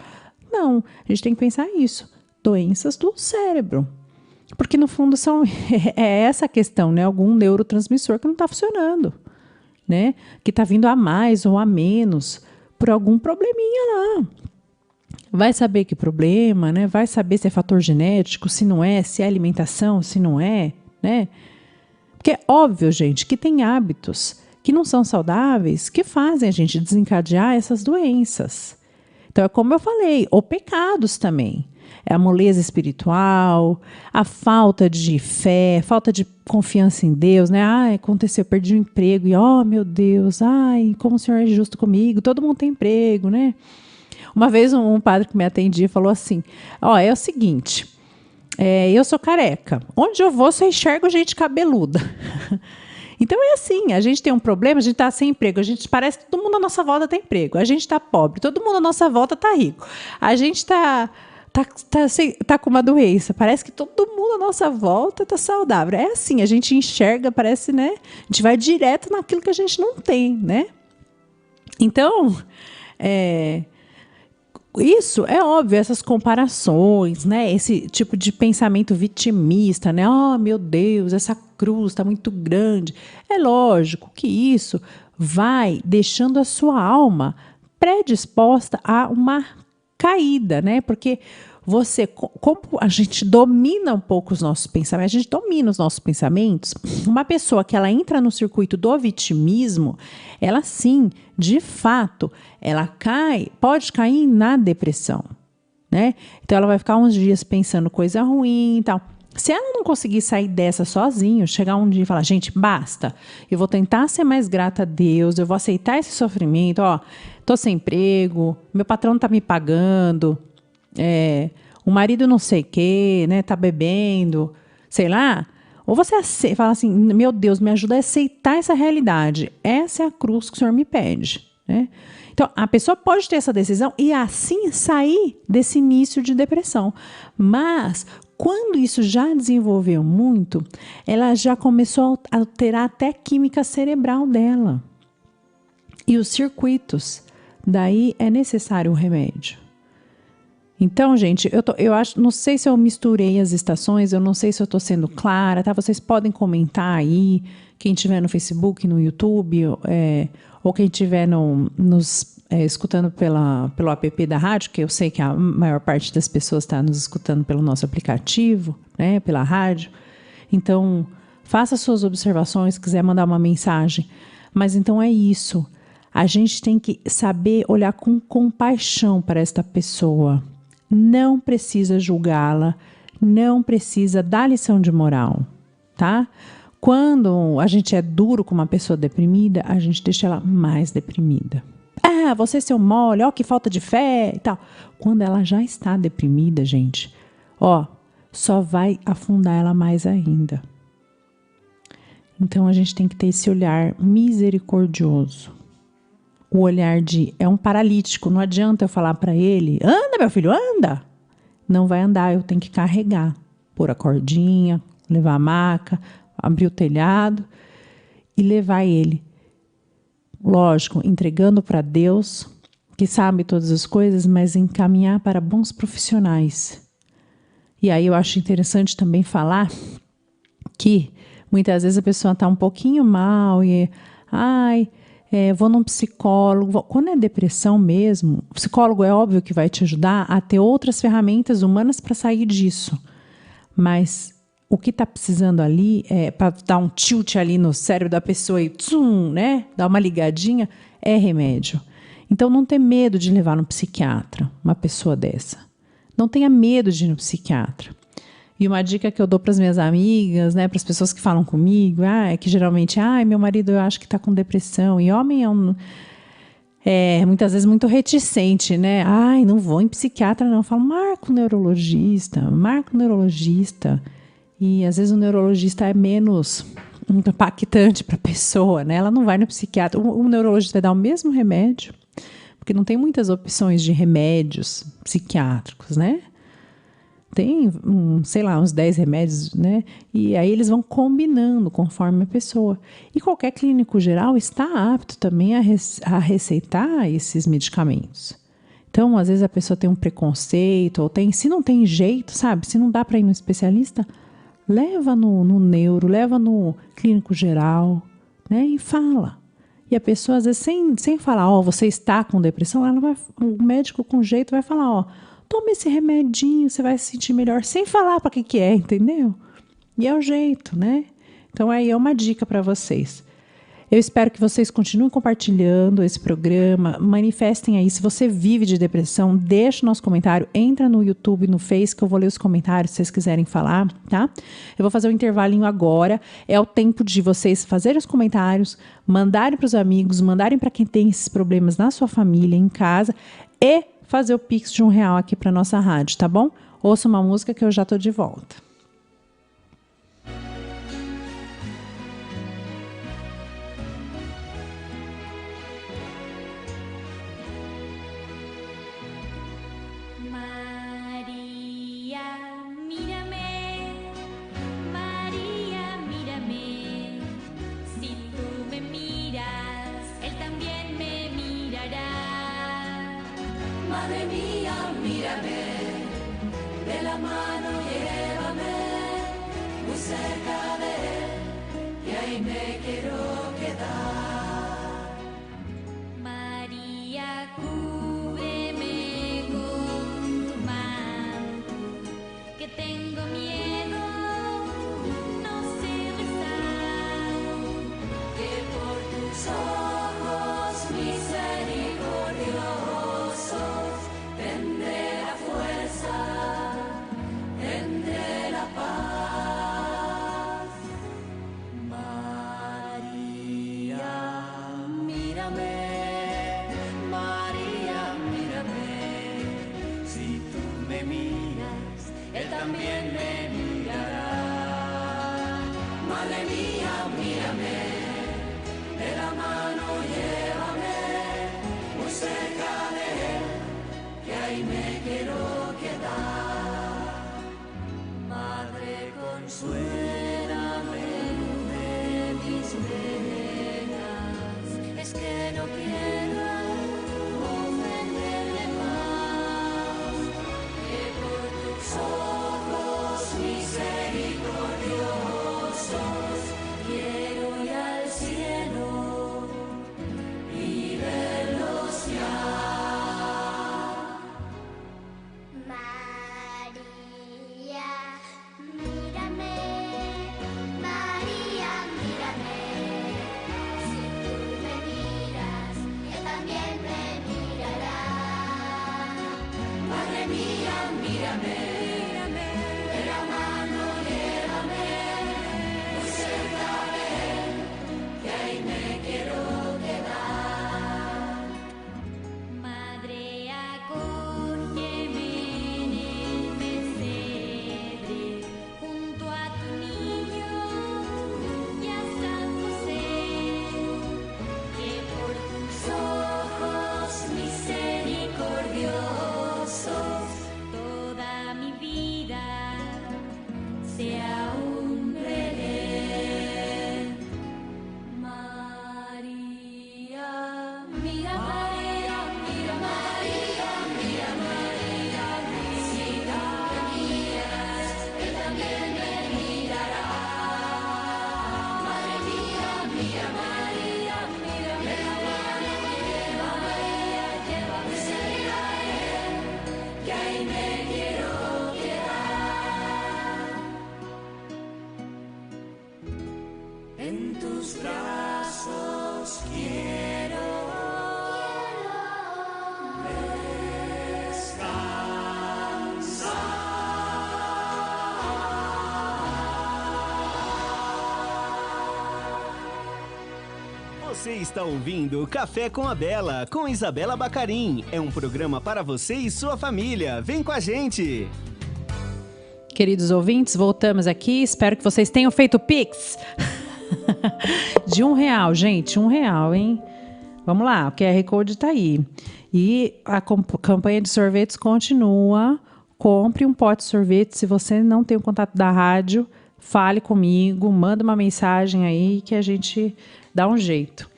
Não, a gente tem que pensar isso. Doenças do cérebro. Porque, no fundo, é essa a questão, né? Algum neurotransmissor que não está funcionando, né? Que está vindo a mais ou a menos por algum probleminha lá. Vai saber que problema, né? Vai saber se é fator genético, se não é, se é alimentação, se não é, né? Porque é óbvio, gente, que tem hábitos que não são saudáveis que fazem a gente desencadear essas doenças. Então, é como eu falei, ou pecados também. É a moleza espiritual, a falta de fé, falta de confiança em Deus, né? Aconteceu, perdi o emprego e, meu Deus, como o Senhor é justo comigo, todo mundo tem emprego, né? Uma vez um padre que me atendia falou assim, é o seguinte, eu sou careca, onde eu vou só enxergo gente cabeluda. Então é assim, a gente tem um problema, a gente está sem emprego, a gente parece que todo mundo à nossa volta tem emprego, a gente está pobre, todo mundo à nossa volta está rico, a gente está tá com uma doença. Parece que todo mundo à nossa volta tá saudável. É assim, a gente enxerga, parece, né? A gente vai direto naquilo que a gente não tem, né? Então, isso é óbvio, essas comparações, né? Esse tipo de pensamento vitimista, né? Oh, meu Deus, essa cruz está muito grande. É lógico que isso vai deixando a sua alma predisposta a uma caída, né? Porque como a gente domina um pouco os nossos pensamentos, a gente domina os nossos pensamentos, uma pessoa que ela entra no circuito do vitimismo, ela sim, de fato, ela pode cair na depressão, né? Então ela vai ficar uns dias pensando coisa ruim e tal. Se ela não conseguir sair dessa sozinho, chegar um dia e falar, gente, basta, eu vou tentar ser mais grata a Deus, eu vou aceitar esse sofrimento, ó, tô sem emprego, meu patrão não tá me pagando, o marido não sei o quê, né, tá bebendo, sei lá. Ou você fala assim, meu Deus, me ajuda a aceitar essa realidade. Essa é a cruz que o Senhor me pede, né? Então, a pessoa pode ter essa decisão e assim sair desse início de depressão. Mas, quando isso já desenvolveu muito, ela já começou a alterar até a química cerebral dela. E os circuitos. Daí é necessário o remédio. Então, gente, eu acho, não sei se eu misturei as estações, eu não sei se eu estou sendo clara, tá? Vocês podem comentar aí, quem estiver no Facebook, no YouTube, ou quem estiver nos escutando pelo app da rádio, que eu sei que a maior parte das pessoas está nos escutando pelo nosso aplicativo, né, pela rádio. Então, faça suas observações, se quiser mandar uma mensagem. Mas então é isso. A gente tem que saber olhar com compaixão para esta pessoa. Não precisa julgá-la, não precisa dar lição de moral, tá? Quando a gente é duro com uma pessoa deprimida, a gente deixa ela mais deprimida. Ah, você seu mole, ó, que falta de fé e tal. Quando ela já está deprimida, gente, ó, só vai afundar ela mais ainda. Então a gente tem que ter esse olhar misericordioso. O olhar é um paralítico, não adianta eu falar para ele, anda meu filho, anda. Não vai andar, eu tenho que carregar, pôr a cordinha, levar a maca, abrir o telhado e levar ele. Lógico, entregando para Deus, que sabe todas as coisas, mas encaminhar para bons profissionais. E aí eu acho interessante também falar que muitas vezes a pessoa está um pouquinho mal e, vou num psicólogo. Quando é depressão mesmo, o psicólogo é óbvio que vai te ajudar a ter outras ferramentas humanas para sair disso. Mas o que está precisando ali, para dar um tilt ali no cérebro da pessoa e né, dar uma ligadinha, é remédio. Então não tenha medo de levar no psiquiatra uma pessoa dessa. Não tenha medo de ir no psiquiatra. E uma dica que eu dou para as minhas amigas, né, para as pessoas que falam comigo, é que geralmente, meu marido eu acho que está com depressão. E homem muitas vezes muito reticente, né? Não vou em psiquiatra não. Eu falo, marca um neurologista. E às vezes o neurologista é menos impactante para a pessoa, né? Ela não vai no psiquiatra. O neurologista vai dar o mesmo remédio, porque não tem muitas opções de remédios psiquiátricos, né? Tem, uns 10 remédios, né? E aí eles vão combinando conforme a pessoa. E qualquer clínico geral está apto também a receitar esses medicamentos. Então, às vezes a pessoa tem um preconceito, ou se não tem jeito, sabe? Se não dá para ir no especialista, leva no neuro, leva no clínico geral, né? E fala. E a pessoa, às vezes, sem falar, você está com depressão, o médico com jeito vai falar, toma esse remedinho, você vai se sentir melhor, sem falar para que é, entendeu? E é o jeito, né? Então, aí é uma dica para vocês. Eu espero que vocês continuem compartilhando esse programa, manifestem aí. Se você vive de depressão, deixa o nosso comentário, entra no YouTube, no Face, que eu vou ler os comentários se vocês quiserem falar, tá? Eu vou fazer um intervalinho agora, é o tempo de vocês fazerem os comentários, mandarem para os amigos, mandarem para quem tem esses problemas na sua família, em casa, e fazer o Pix de R$1 aqui para nossa rádio, tá bom? Ouça uma música que eu já tô de volta. Maria. Él también me mirará. Madre mía, mírame, de la mano llévame, muy cerca de él, y ahí me quiero quedar. María, cúbreme con tu manto, que tengo miedo, no sé rezar. Que por tus ojos misericordiosos tendré la fuerza, tendré la paz. María, mírame, María, mírame, si tú me miras, él también me mirará. Madre mía, mírame, de la mano llévame, muy cerca de él, que ahí me quiero quedar. Madre, consuélame de mis penas, es que no quiero ofenderle más, que por tus ojos misericordiosos quiero ir al cielo y verlos ya. María, mírame, María, mírame, si tú me miras, él también me mirará. Madre mía, mírame, de la mano llévame, muy cerca de él, que ahí me quiero quedar. Madre, acógeme en el pesebre, junto a tu niño y a San José, que por tus ojos misericordiosos toda mi vida sea un Belén. María, mira, María, mira, María, mira, María, si tú me miras, él también me mirará. Madre mía, mira, María, mira, de la mano llévame, llévame cerca de él, que ahí me quiero quedar. En tus brazos quiero Você está ouvindo Café com a Bela, com Isabela Bacarim. É um programa para você e sua família. Vem com a gente! Queridos ouvintes, voltamos aqui. Espero que vocês tenham feito Pix. De R$1, gente. R$1, hein? Vamos lá, o QR Code tá aí. E a campanha de sorvetes continua. Compre um pote de sorvete. Se você não tem o contato da rádio, fale comigo, manda uma mensagem aí que a gente dá um jeito.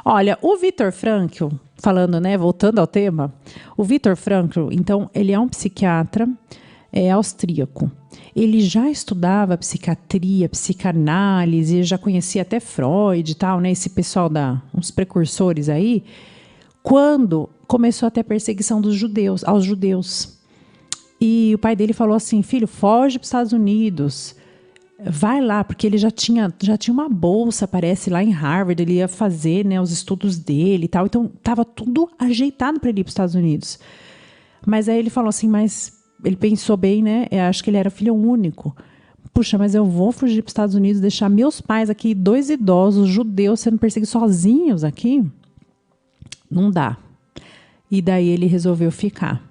Olha, o Viktor Frankl, falando, né, voltando ao tema, o Viktor Frankl, então, ele é um psiquiatra austríaco. Ele já estudava psiquiatria, psicanálise, já conhecia até Freud e tal, né, esse pessoal uns precursores aí, quando começou a ter perseguição aos judeus. E o pai dele falou assim, filho, foge para os Estados Unidos, vai lá, porque ele já tinha uma bolsa, parece, lá em Harvard, ele ia fazer, né, os estudos dele e tal, então estava tudo ajeitado para ele ir para os Estados Unidos. Mas aí ele falou assim, mas ele pensou bem, né, acho que ele era filho único. Puxa, mas eu vou fugir para os Estados Unidos, deixar meus pais aqui, 2 idosos judeus sendo perseguidos sozinhos aqui? Não dá. E daí ele resolveu ficar.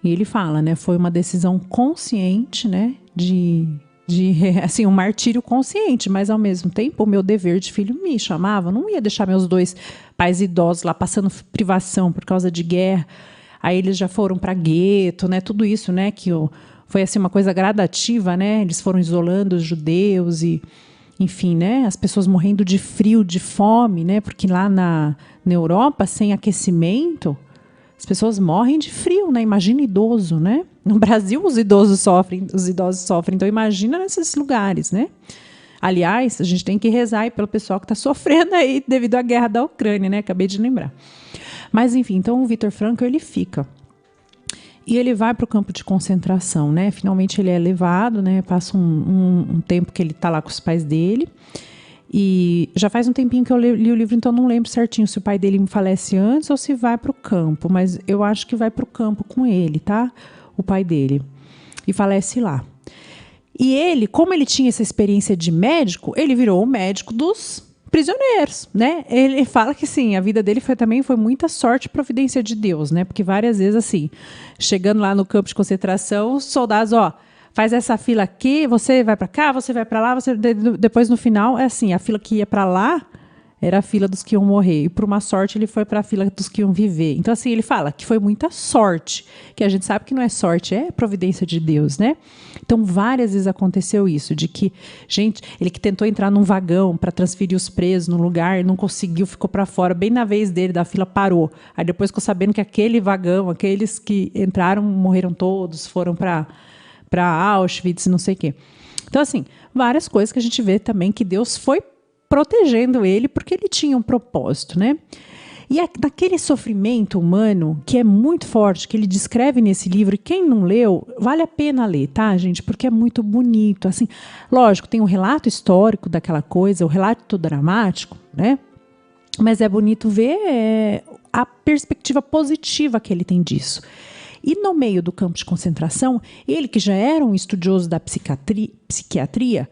E ele fala, né, foi uma decisão consciente, né, assim, um martírio consciente, mas ao mesmo tempo o meu dever de filho me chamava, não ia deixar meus 2 pais idosos lá passando privação por causa de guerra. Aí eles já foram para gueto, né, tudo isso, né, que foi assim uma coisa gradativa, né, eles foram isolando os judeus e enfim, né, as pessoas morrendo de frio, de fome, né, porque lá na Europa, sem aquecimento, as pessoas morrem de frio, né? Imagina idoso, né? No Brasil os idosos sofrem, então imagina nesses lugares, né? Aliás, a gente tem que rezar aí pelo pessoal que está sofrendo aí devido à guerra da Ucrânia, né? Acabei de lembrar. Mas enfim, então o Viktor Frankl, ele fica. E ele vai para o campo de concentração, né? Finalmente ele é levado, né? Passa um tempo que ele está lá com os pais dele. E já faz um tempinho que eu li o livro, então não lembro certinho se o pai dele falece antes ou se vai para o campo. Mas eu acho que vai para o campo com ele, tá? O pai dele. E falece lá. E ele, como ele tinha essa experiência de médico, ele virou o médico dos prisioneiros, né? Ele fala que sim, a vida dele também foi muita sorte e providência de Deus, né? Porque várias vezes, assim, chegando lá no campo de concentração, os soldados, faz essa fila aqui, você vai para cá, você vai para lá, depois no final, é assim, a fila que ia para lá era a fila dos que iam morrer. E por uma sorte ele foi para a fila dos que iam viver. Então assim, ele fala que foi muita sorte, que a gente sabe que não é sorte, é providência de Deus, né? Então várias vezes aconteceu isso, de que, gente, ele que tentou entrar num vagão para transferir os presos no lugar, não conseguiu, ficou para fora, bem na vez dele, da fila parou. Aí depois ficou sabendo que aquele vagão, aqueles que entraram, morreram todos, foram para Auschwitz, não sei o quê. Então, assim, várias coisas que a gente vê também que Deus foi protegendo ele porque ele tinha um propósito, né? E naquele sofrimento humano que é muito forte, que ele descreve nesse livro, e quem não leu, vale a pena ler, tá, gente? Porque é muito bonito, assim. Lógico, tem um relato histórico daquela coisa, o relato dramático, né? Mas é bonito ver a perspectiva positiva que ele tem disso. E no meio do campo de concentração, ele que já era um estudioso da psiquiatria,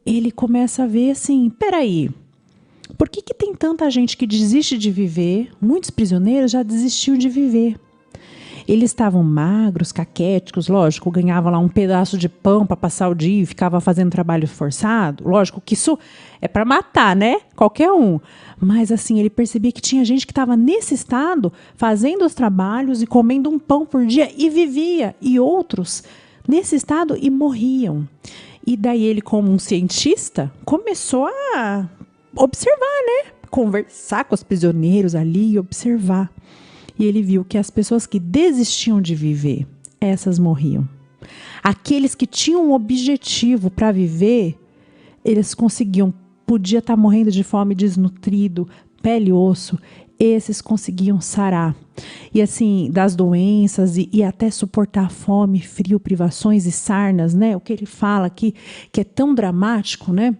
ele começa a ver assim, peraí, por que tem tanta gente que desiste de viver? Muitos prisioneiros já desistiam de viver. Eles estavam magros, caquéticos, lógico, ganhavam lá um pedaço de pão para passar o dia e ficava fazendo trabalho forçado. Lógico que isso é para matar, né? Qualquer um. Mas assim, ele percebia que tinha gente que estava nesse estado, fazendo os trabalhos e comendo um pão por dia e vivia. E outros nesse estado e morriam. E daí ele, como um cientista, começou a observar, né? Conversar com os prisioneiros ali e observar. E ele viu que as pessoas que desistiam de viver, essas morriam. Aqueles que tinham um objetivo para viver, eles conseguiam. Podia estar morrendo de fome, desnutrido, pele e osso. Esses conseguiam sarar. E assim, das doenças e até suportar fome, frio, privações e sarnas, né? O que ele fala aqui, que é tão dramático, né?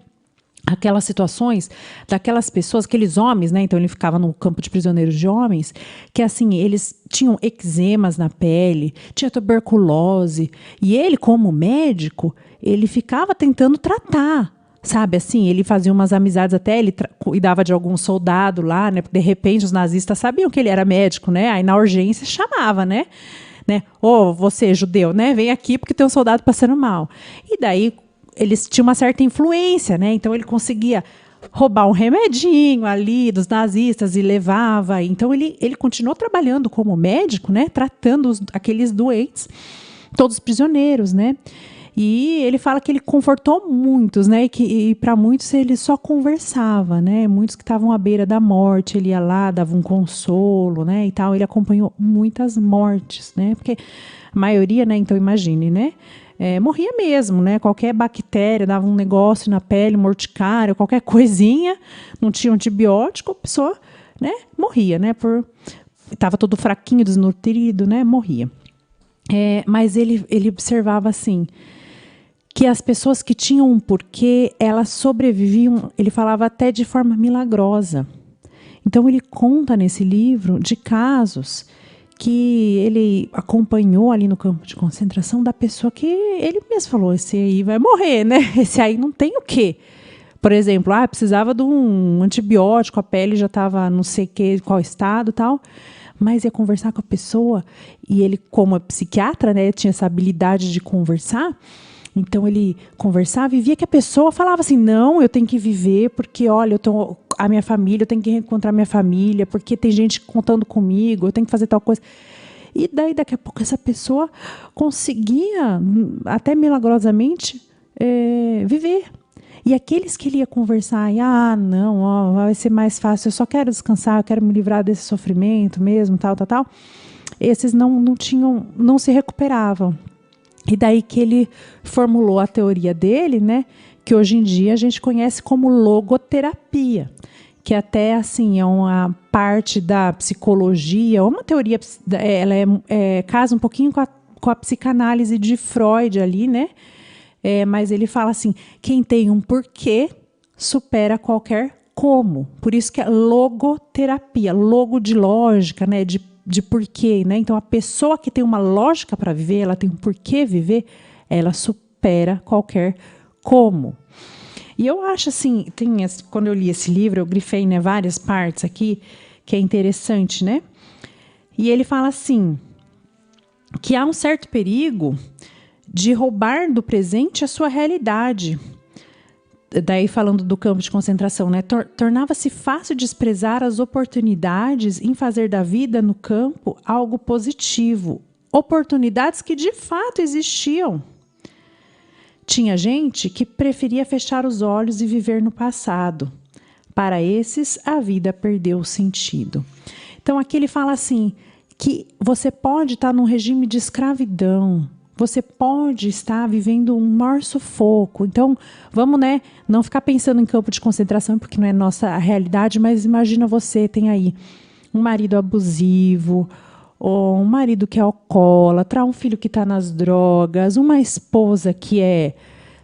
Aquelas situações daquelas pessoas, aqueles homens, né? Então ele ficava no campo de prisioneiros de homens, que assim, eles tinham eczemas na pele, tinha tuberculose, e ele, como médico, ele ficava tentando tratar, sabe, assim, ele fazia umas amizades até, ele cuidava de algum soldado lá, né? De repente os nazistas sabiam que ele era médico, né? Aí na urgência chamava, né? Você judeu, né? Vem aqui porque tem um soldado passando mal. E daí eles tinham uma certa influência, né? Então ele conseguia roubar um remedinho ali dos nazistas e levava. Então ele continuou trabalhando como médico, né? Tratando aqueles doentes, todos prisioneiros, né? E ele fala que ele confortou muitos, né? E para muitos ele só conversava, né? Muitos que estavam à beira da morte, ele ia lá, dava um consolo, né? E tal. Ele acompanhou muitas mortes, né? Porque a maioria, né? Então imagine, né? Morria mesmo, né? Qualquer bactéria dava um negócio na pele, morticário, qualquer coisinha, não tinha antibiótico, a pessoa, né? Morria, né? Estava todo fraquinho, desnutrido, né? Morria. Mas ele observava assim, que as pessoas que tinham um porquê, elas sobreviviam, ele falava até de forma milagrosa. Então ele conta nesse livro de casos que ele acompanhou ali no campo de concentração da pessoa que ele mesmo falou, esse aí vai morrer, né? Esse aí não tem o quê? Por exemplo, precisava de um antibiótico, a pele já estava não sei qual estado e tal, mas ia conversar com a pessoa e ele, como psiquiatra, né, tinha essa habilidade de conversar. Então ele conversava e via que a pessoa falava assim, não, eu tenho que viver porque, olha, a minha família, eu tenho que reencontrar minha família, porque tem gente contando comigo, eu tenho que fazer tal coisa. E daí, daqui a pouco, essa pessoa conseguia, até milagrosamente, viver. E aqueles que ele ia conversar, e, não, ó, vai ser mais fácil, eu só quero descansar, eu quero me livrar desse sofrimento mesmo, tal, esses não se recuperavam. E daí que ele formulou a teoria dele, né, que hoje em dia a gente conhece como logoterapia, que até assim é uma parte da psicologia, uma teoria, ela casa um pouquinho com a psicanálise de Freud ali, né? Mas ele fala assim, quem tem um porquê supera qualquer como. Por isso que é logoterapia, logo de lógica, né? De porquê, né? Então, a pessoa que tem uma lógica para viver, ela tem um porquê viver, ela supera qualquer como. E eu acho assim, quando eu li esse livro, eu grifei, né, várias partes aqui, que é interessante, né? E ele fala assim, que há um certo perigo de roubar do presente a sua realidade. Daí falando do campo de concentração, né? Tornava-se fácil desprezar as oportunidades em fazer da vida no campo algo positivo. Oportunidades que de fato existiam. Tinha gente que preferia fechar os olhos e viver no passado. Para esses, a vida perdeu o sentido. Então aqui ele fala assim, que você pode estar num regime de escravidão, você pode estar vivendo um maior sufoco. Então, vamos, né, não ficar pensando em campo de concentração, porque não é nossa realidade, mas imagina você, tem aí um marido abusivo, ou um marido que é alcoólatra, um filho que está nas drogas, uma esposa que é,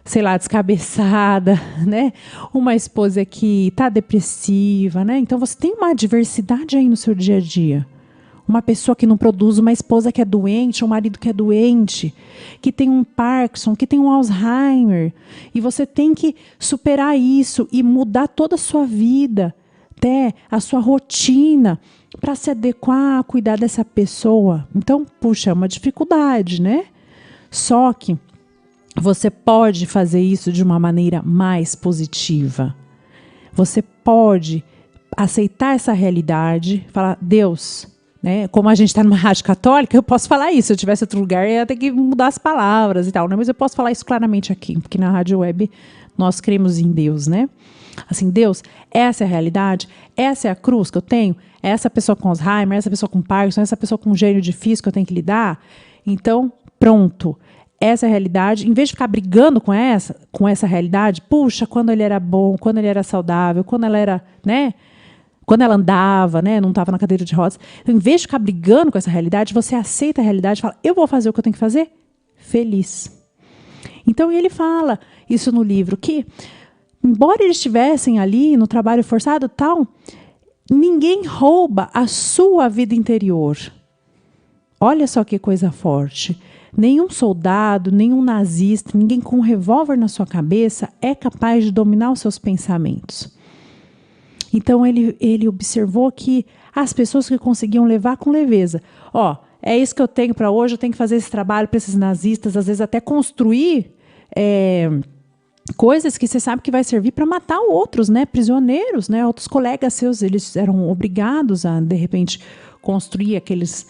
sei lá, descabeçada, né? Uma esposa que está depressiva, né? Então, você tem uma diversidade aí no seu dia a dia. Uma pessoa que não produz, uma esposa que é doente, um marido que é doente, que tem um Parkinson, que tem um Alzheimer. E você tem que superar isso e mudar toda a sua vida, até a sua rotina, para se adequar a cuidar dessa pessoa. Então, puxa, é uma dificuldade, né? Só que você pode fazer isso de uma maneira mais positiva. Você pode aceitar essa realidade, falar, Deus... Né? Como a gente está numa rádio católica, eu posso falar isso. Se eu tivesse outro lugar, eu ia ter que mudar as palavras e tal, né? Mas eu posso falar isso claramente aqui, porque na rádio web nós cremos em Deus, né? Assim, Deus, essa é a realidade, essa é a cruz que eu tenho, essa pessoa com Alzheimer, essa pessoa com Parkinson, essa pessoa com gênio difícil que eu tenho que lidar. Então, pronto. Essa é a realidade. Em vez de ficar brigando com essa realidade, puxa, quando ele era bom, quando ele era saudável, quando ela era, né? Quando ela andava, né, não estava na cadeira de rodas. Então, em vez de ficar brigando com essa realidade, você aceita a realidade e fala, eu vou fazer o que eu tenho que fazer feliz. Então, ele fala isso no livro, que, embora eles estivessem ali no trabalho forçado e tal, ninguém rouba a sua vida interior. Olha só que coisa forte. Nenhum soldado, nenhum nazista, ninguém com um revólver na sua cabeça é capaz de dominar os seus pensamentos. Então, ele observou que as pessoas que conseguiam levar com leveza, é isso que eu tenho para hoje, eu tenho que fazer esse trabalho para esses nazistas, às vezes até construir coisas que você sabe que vai servir para matar outros, né, prisioneiros, né, outros colegas seus, eles eram obrigados a, de repente, construir aqueles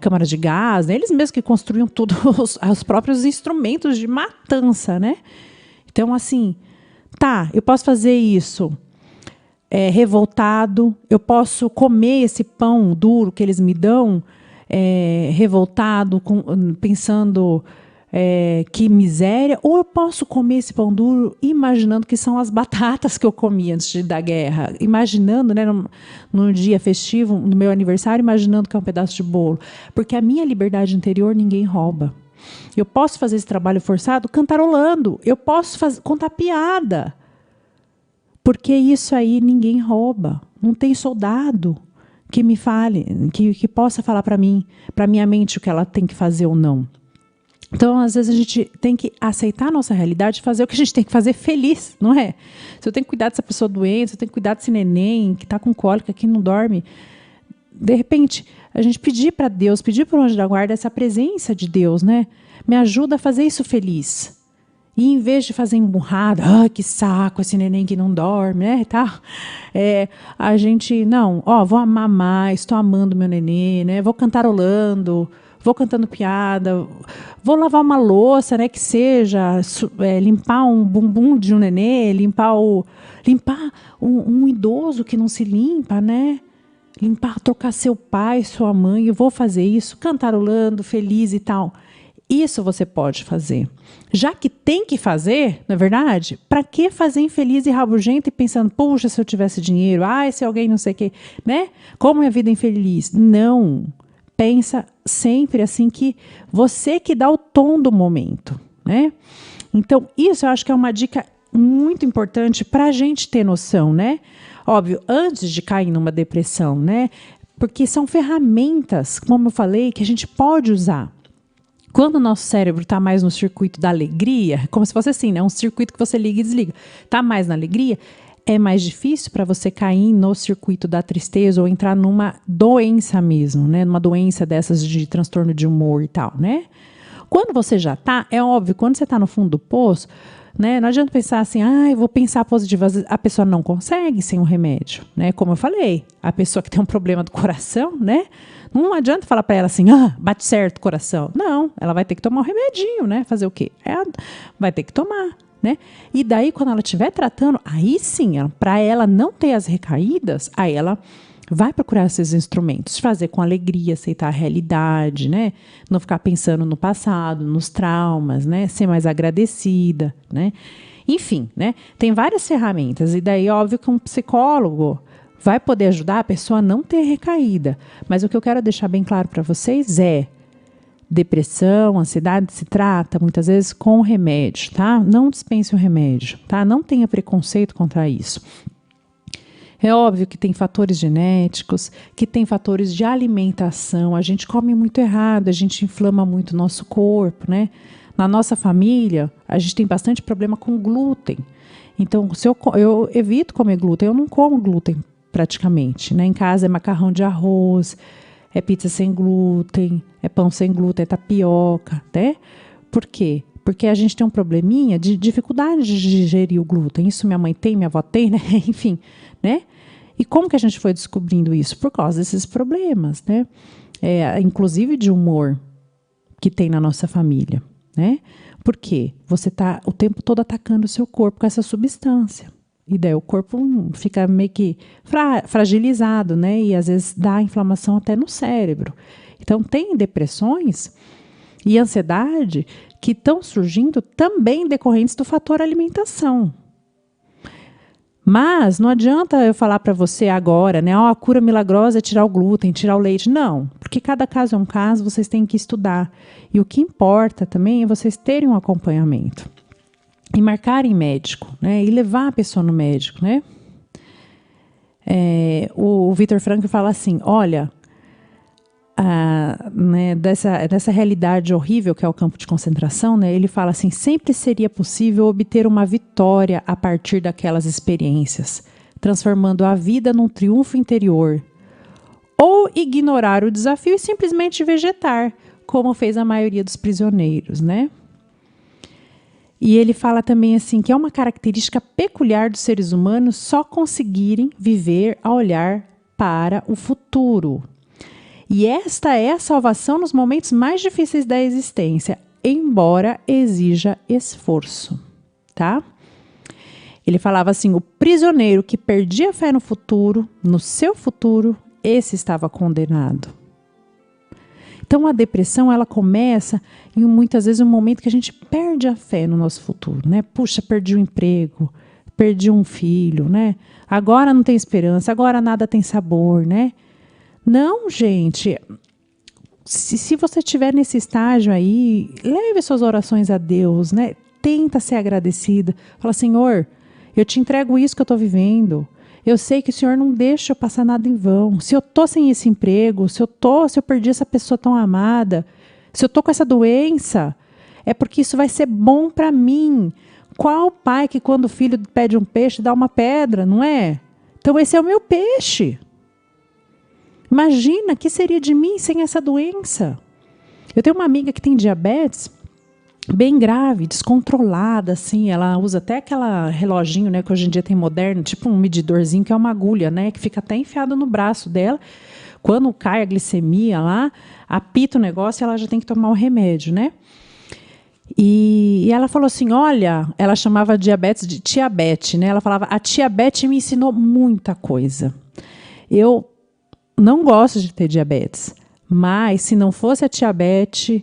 câmaras de gás, né, eles mesmos que construíam tudo, os próprios instrumentos de matança, né. Então, assim, eu posso fazer isso, revoltado, eu posso comer esse pão duro que eles me dão, revoltado, pensando que miséria, ou eu posso comer esse pão duro imaginando que são as batatas que eu comi antes da guerra, imaginando, né, num dia festivo, no meu aniversário, imaginando que é um pedaço de bolo, porque a minha liberdade interior ninguém rouba. Eu posso fazer esse trabalho forçado cantarolando, eu posso contar piada, porque isso aí ninguém rouba. Não tem soldado que me fale, que possa falar para mim, para minha mente o que ela tem que fazer ou não. Então, às vezes, a gente tem que aceitar a nossa realidade e fazer o que a gente tem que fazer feliz, não é? Se eu tenho que cuidar dessa pessoa doente, se eu tenho que cuidar desse neném que está com cólica, que não dorme, de repente, a gente pedir para Deus, pedir para o anjo da guarda essa presença de Deus, né? Me ajuda a fazer isso feliz. E em vez de fazer emburrada, que saco, esse neném que não dorme, né, tá? A gente, vou amar mais, estou amando meu neném, né? Vou cantarolando, vou cantando piada, vou lavar uma louça, né, que seja, limpar um bumbum de um nenê, limpar um idoso que não se limpa, né? Limpar, trocar seu pai, sua mãe, eu vou fazer isso, cantarolando, feliz e tal. Isso você pode fazer. Já que tem que fazer, não é verdade? Para que fazer infeliz e rabugento e pensando, puxa, se eu tivesse dinheiro, se alguém não sei o quê, né? Como é a vida infeliz? Não. Pensa sempre assim que você que dá o tom do momento, né? Então, isso eu acho que é uma dica muito importante para a gente ter noção, né? Óbvio, antes de cair numa depressão, né? Porque são ferramentas, como eu falei, que a gente pode usar. Quando o nosso cérebro está mais no circuito da alegria, como se fosse assim, né? Um circuito que você liga e desliga. Está mais na alegria, é mais difícil para você cair no circuito da tristeza ou entrar numa doença mesmo, né? Numa doença dessas de transtorno de humor e tal, né? Quando você já está, é óbvio, quando você está no fundo do poço, né? Não adianta pensar assim, eu vou pensar positivo. A pessoa não consegue sem um remédio, né? Como eu falei, a pessoa que tem um problema do coração, né? Não adianta falar para ela assim, bate certo o coração. Não, ela vai ter que tomar um remedinho, né? Fazer o quê? Ela vai ter que tomar, né? E daí, quando ela estiver tratando, aí sim, para ela não ter as recaídas, aí ela vai procurar esses instrumentos, fazer com alegria, aceitar a realidade, né? Não ficar pensando no passado, nos traumas, né? Ser mais agradecida, né? Enfim, né? Tem várias ferramentas. E daí, óbvio que um psicólogo vai poder ajudar a pessoa a não ter recaída. Mas o que eu quero deixar bem claro para vocês é depressão, ansiedade se trata muitas vezes com remédio, tá? Não dispense o remédio, tá? Não tenha preconceito contra isso. É óbvio que tem fatores genéticos, que tem fatores de alimentação. A gente come muito errado, a gente inflama muito o nosso corpo, né? Na nossa família, a gente tem bastante problema com glúten. Então, se eu evito comer glúten, eu não como glúten praticamente, né? Em casa é macarrão de arroz, é pizza sem glúten, é pão sem glúten, é tapioca, né? Por quê? Porque a gente tem um probleminha de dificuldade de digerir o glúten. Isso minha mãe tem, minha avó tem, né? Enfim, né? E como que a gente foi descobrindo isso? Por causa desses problemas, né? Inclusive de humor que tem na nossa família, né? Por quê? Você está o tempo todo atacando o seu corpo com essa substância. E daí o corpo fica meio que fragilizado, né? E às vezes dá inflamação até no cérebro. Então, tem depressões e ansiedade que estão surgindo também decorrentes do fator alimentação. Mas não adianta eu falar para você agora, né? A cura milagrosa é tirar o glúten, tirar o leite. Não, porque cada caso é um caso, vocês têm que estudar. E o que importa também é vocês terem um acompanhamento. E marcarem médico, né? E levar a pessoa no médico, né? O Viktor Frankl fala assim, olha, né, dessa realidade horrível que é o campo de concentração, né? Ele fala assim, sempre seria possível obter uma vitória a partir daquelas experiências, transformando a vida num triunfo interior. Ou ignorar o desafio e simplesmente vegetar, como fez a maioria dos prisioneiros, né? E ele fala também assim que é uma característica peculiar dos seres humanos só conseguirem viver a olhar para o futuro. E esta é a salvação nos momentos mais difíceis da existência, embora exija esforço, tá? Ele falava assim, o prisioneiro que perdia a fé no futuro, no seu futuro, esse estava condenado. Então, a depressão, ela começa em muitas vezes um momento que a gente perde a fé no nosso futuro, né? Puxa, perdi um emprego, perdi um filho, né? Agora não tem esperança, agora nada tem sabor, né? Não, gente. Se você estiver nesse estágio aí, leve suas orações a Deus, né? Tenta ser agradecida. Fala, Senhor, eu te entrego isso que eu estou vivendo. Eu sei que o Senhor não deixa eu passar nada em vão. Se eu estou sem esse emprego, se eu perdi essa pessoa tão amada, se eu estou com essa doença, é porque isso vai ser bom para mim. Qual pai que quando o filho pede um peixe dá uma pedra, não é? Então esse é o meu peixe. Imagina, o que seria de mim sem essa doença? Eu tenho uma amiga que tem diabetes, bem grave, descontrolada, assim, ela usa até aquela reloginho, né, que hoje em dia tem moderno, tipo um medidorzinho, que é uma agulha, né, que fica até enfiado no braço dela. Quando cai a glicemia lá, apita o negócio e ela já tem que tomar o remédio, né? E ela falou assim, olha, ela chamava diabetes de tia Beth, né? Ela falava, a tia Beth me ensinou muita coisa. Eu não gosto de ter diabetes, mas se não fosse a tia Beth,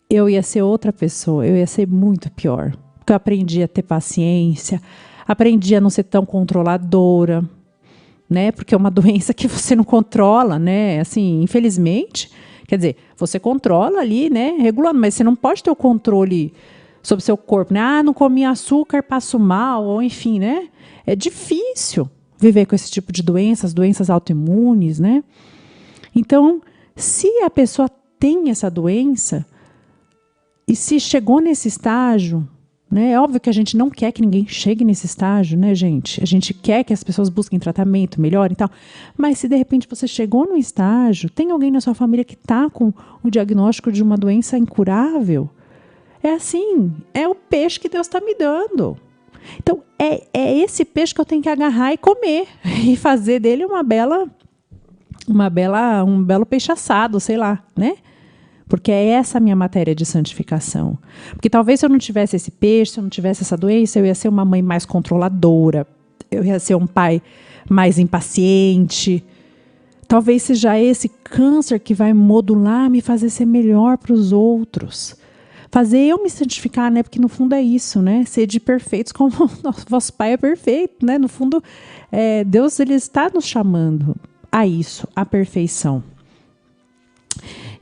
eu ia ser outra pessoa, eu ia ser muito pior. Porque eu aprendi a ter paciência, aprendi a não ser tão controladora, né? Porque é uma doença que você não controla, né? Assim, infelizmente, quer dizer, você controla ali, né? Regulando, mas você não pode ter o controle sobre o seu corpo, né? Ah, não comi açúcar, passo mal, ou enfim, né? É difícil viver com esse tipo de doenças, doenças autoimunes, né? Então, se a pessoa tem essa doença e se chegou nesse estágio, né? É óbvio que a gente não quer que ninguém chegue nesse estágio, né, gente? A gente quer que as pessoas busquem tratamento, melhor e tal. Mas se de repente você chegou num estágio, tem alguém na sua família que está com o diagnóstico de uma doença incurável, é assim, é o peixe que Deus está me dando. Então, é esse peixe que eu tenho que agarrar e comer. E fazer dele um belo peixe assado, sei lá, né? Porque é essa a minha matéria de santificação. Porque talvez se eu não tivesse esse peixe, se eu não tivesse essa doença, eu ia ser uma mãe mais controladora, eu ia ser um pai mais impaciente. Talvez seja esse câncer que vai modular, me fazer ser melhor para os outros. Fazer eu me santificar, né? Porque no fundo é isso, né? Ser de perfeitos como o vosso Pai é perfeito, né? No fundo, Deus ele está nos chamando a isso, a perfeição.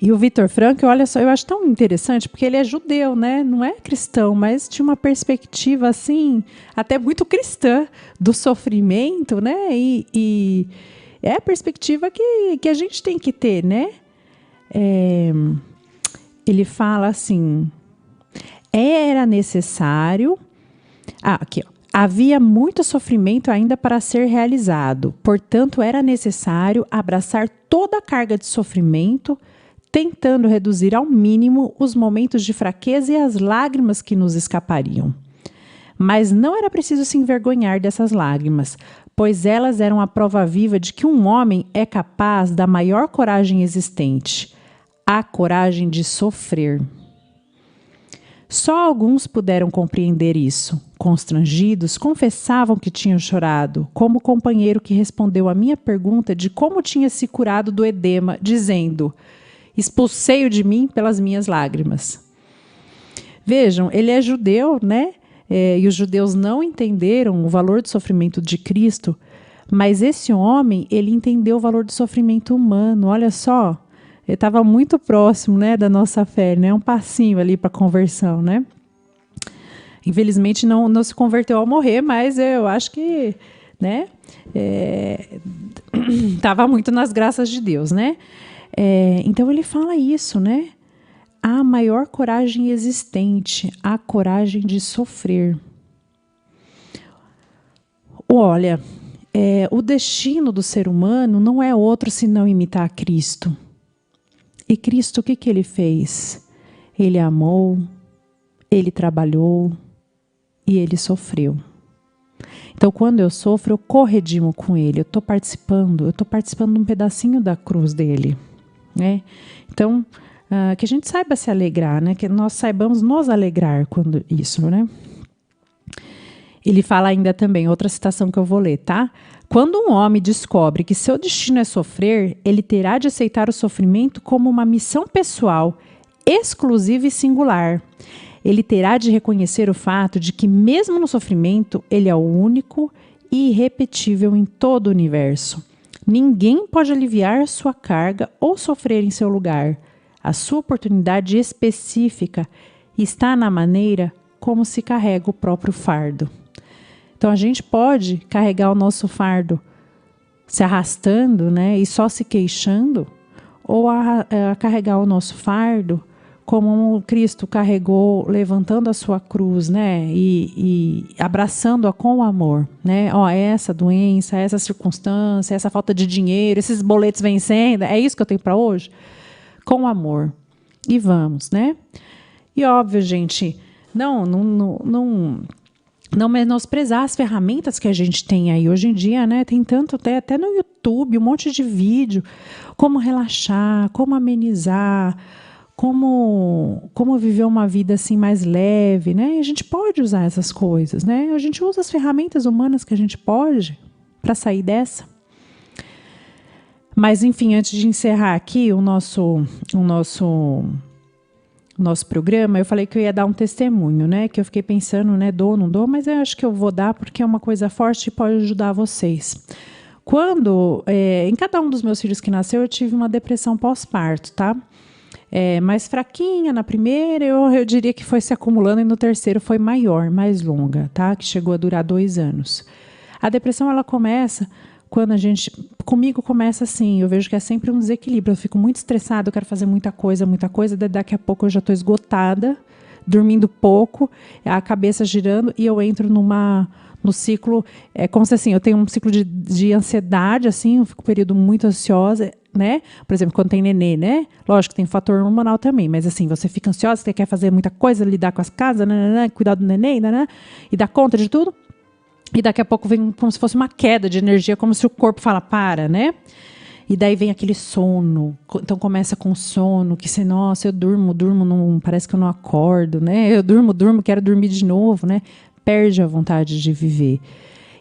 E o Viktor Frankl, olha só, eu acho tão interessante, porque ele é judeu, né? Não é cristão, mas tinha uma perspectiva, assim, até muito cristã do sofrimento, né? E é a perspectiva que a gente tem que ter, né? Ele fala assim, era necessário... aqui, ó. Havia muito sofrimento ainda para ser realizado, portanto, era necessário abraçar toda a carga de sofrimento, tentando reduzir ao mínimo os momentos de fraqueza e as lágrimas que nos escapariam. Mas não era preciso se envergonhar dessas lágrimas, pois elas eram a prova viva de que um homem é capaz da maior coragem existente, a coragem de sofrer. Só alguns puderam compreender isso. Constrangidos, confessavam que tinham chorado, como o companheiro que respondeu à minha pergunta de como tinha se curado do edema, dizendo: expulsei-o de mim pelas minhas lágrimas. Vejam, ele é judeu, né? E os judeus não entenderam o valor do sofrimento de Cristo, mas esse homem, ele entendeu o valor do sofrimento humano. Olha só, ele estava muito próximo, né, da nossa fé, né? Um passinho ali para a conversão, né? Infelizmente não se converteu ao morrer, mas eu acho que, né, estava muito nas graças de Deus, né? Então ele fala isso, né? A maior coragem existente, a coragem de sofrer. Olha, o destino do ser humano não é outro senão imitar Cristo. E Cristo, o que ele fez? Ele amou, ele trabalhou e ele sofreu. Então, quando eu sofro, eu corredimo com ele, eu estou participando de um pedacinho da cruz dele, né? Então, que a gente saiba se alegrar, né? Que nós saibamos nos alegrar quando isso, né? Ele fala ainda também, outra citação que eu vou ler, tá? Quando um homem descobre que seu destino é sofrer, ele terá de aceitar o sofrimento como uma missão pessoal, exclusiva e singular. Ele terá de reconhecer o fato de que, mesmo no sofrimento, ele é o único e irrepetível em todo o universo. Ninguém pode aliviar sua carga ou sofrer em seu lugar. A sua oportunidade específica está na maneira como se carrega o próprio fardo. Então, a gente pode carregar o nosso fardo se arrastando, né, e só se queixando, ou carregar o nosso fardo como Cristo carregou, levantando a sua cruz, né, e abraçando-a com amor, né? Essa doença, essa circunstância, essa falta de dinheiro, esses boletos vencendo, é isso que eu tenho para hoje? Com amor. E vamos, né? E óbvio, gente, não não menosprezar as ferramentas que a gente tem aí hoje em dia, né? Tem tanto, até no YouTube, um monte de vídeo, como relaxar, como amenizar, como viver uma vida assim mais leve, né? E a gente pode usar essas coisas, né? A gente usa as ferramentas humanas que a gente pode para sair dessa. Mas, enfim, antes de encerrar aqui o nosso programa, eu falei que eu ia dar um testemunho, né? Que eu fiquei pensando, né? Dou, não dou, mas eu acho que eu vou dar porque é uma coisa forte e pode ajudar vocês. Em cada um dos meus filhos que nasceu, eu tive uma depressão pós-parto, tá? Mais fraquinha na primeira, eu diria que foi se acumulando, e no terceiro foi maior, mais longa, tá? Que chegou a durar 2 anos. A depressão, ela começa quando comigo começa assim, eu vejo que é sempre um desequilíbrio, eu fico muito estressada, eu quero fazer muita coisa, daqui a pouco eu já estou esgotada, dormindo pouco, a cabeça girando, e eu entro no ciclo, como se assim, eu tenho um ciclo de ansiedade, assim, eu fico um período muito ansiosa, né? Por exemplo, quando tem nenê, né? Lógico que tem fator hormonal também, mas assim, você fica ansiosa, você quer fazer muita coisa, lidar com as casas, cuidar do nenê, e dar conta de tudo. E daqui a pouco vem como se fosse uma queda de energia, como se o corpo fala, para, né? E daí vem aquele sono. Então começa com sono, que você, nossa, eu durmo, não, parece que eu não acordo, né? Eu durmo, quero dormir de novo, né? Perde a vontade de viver.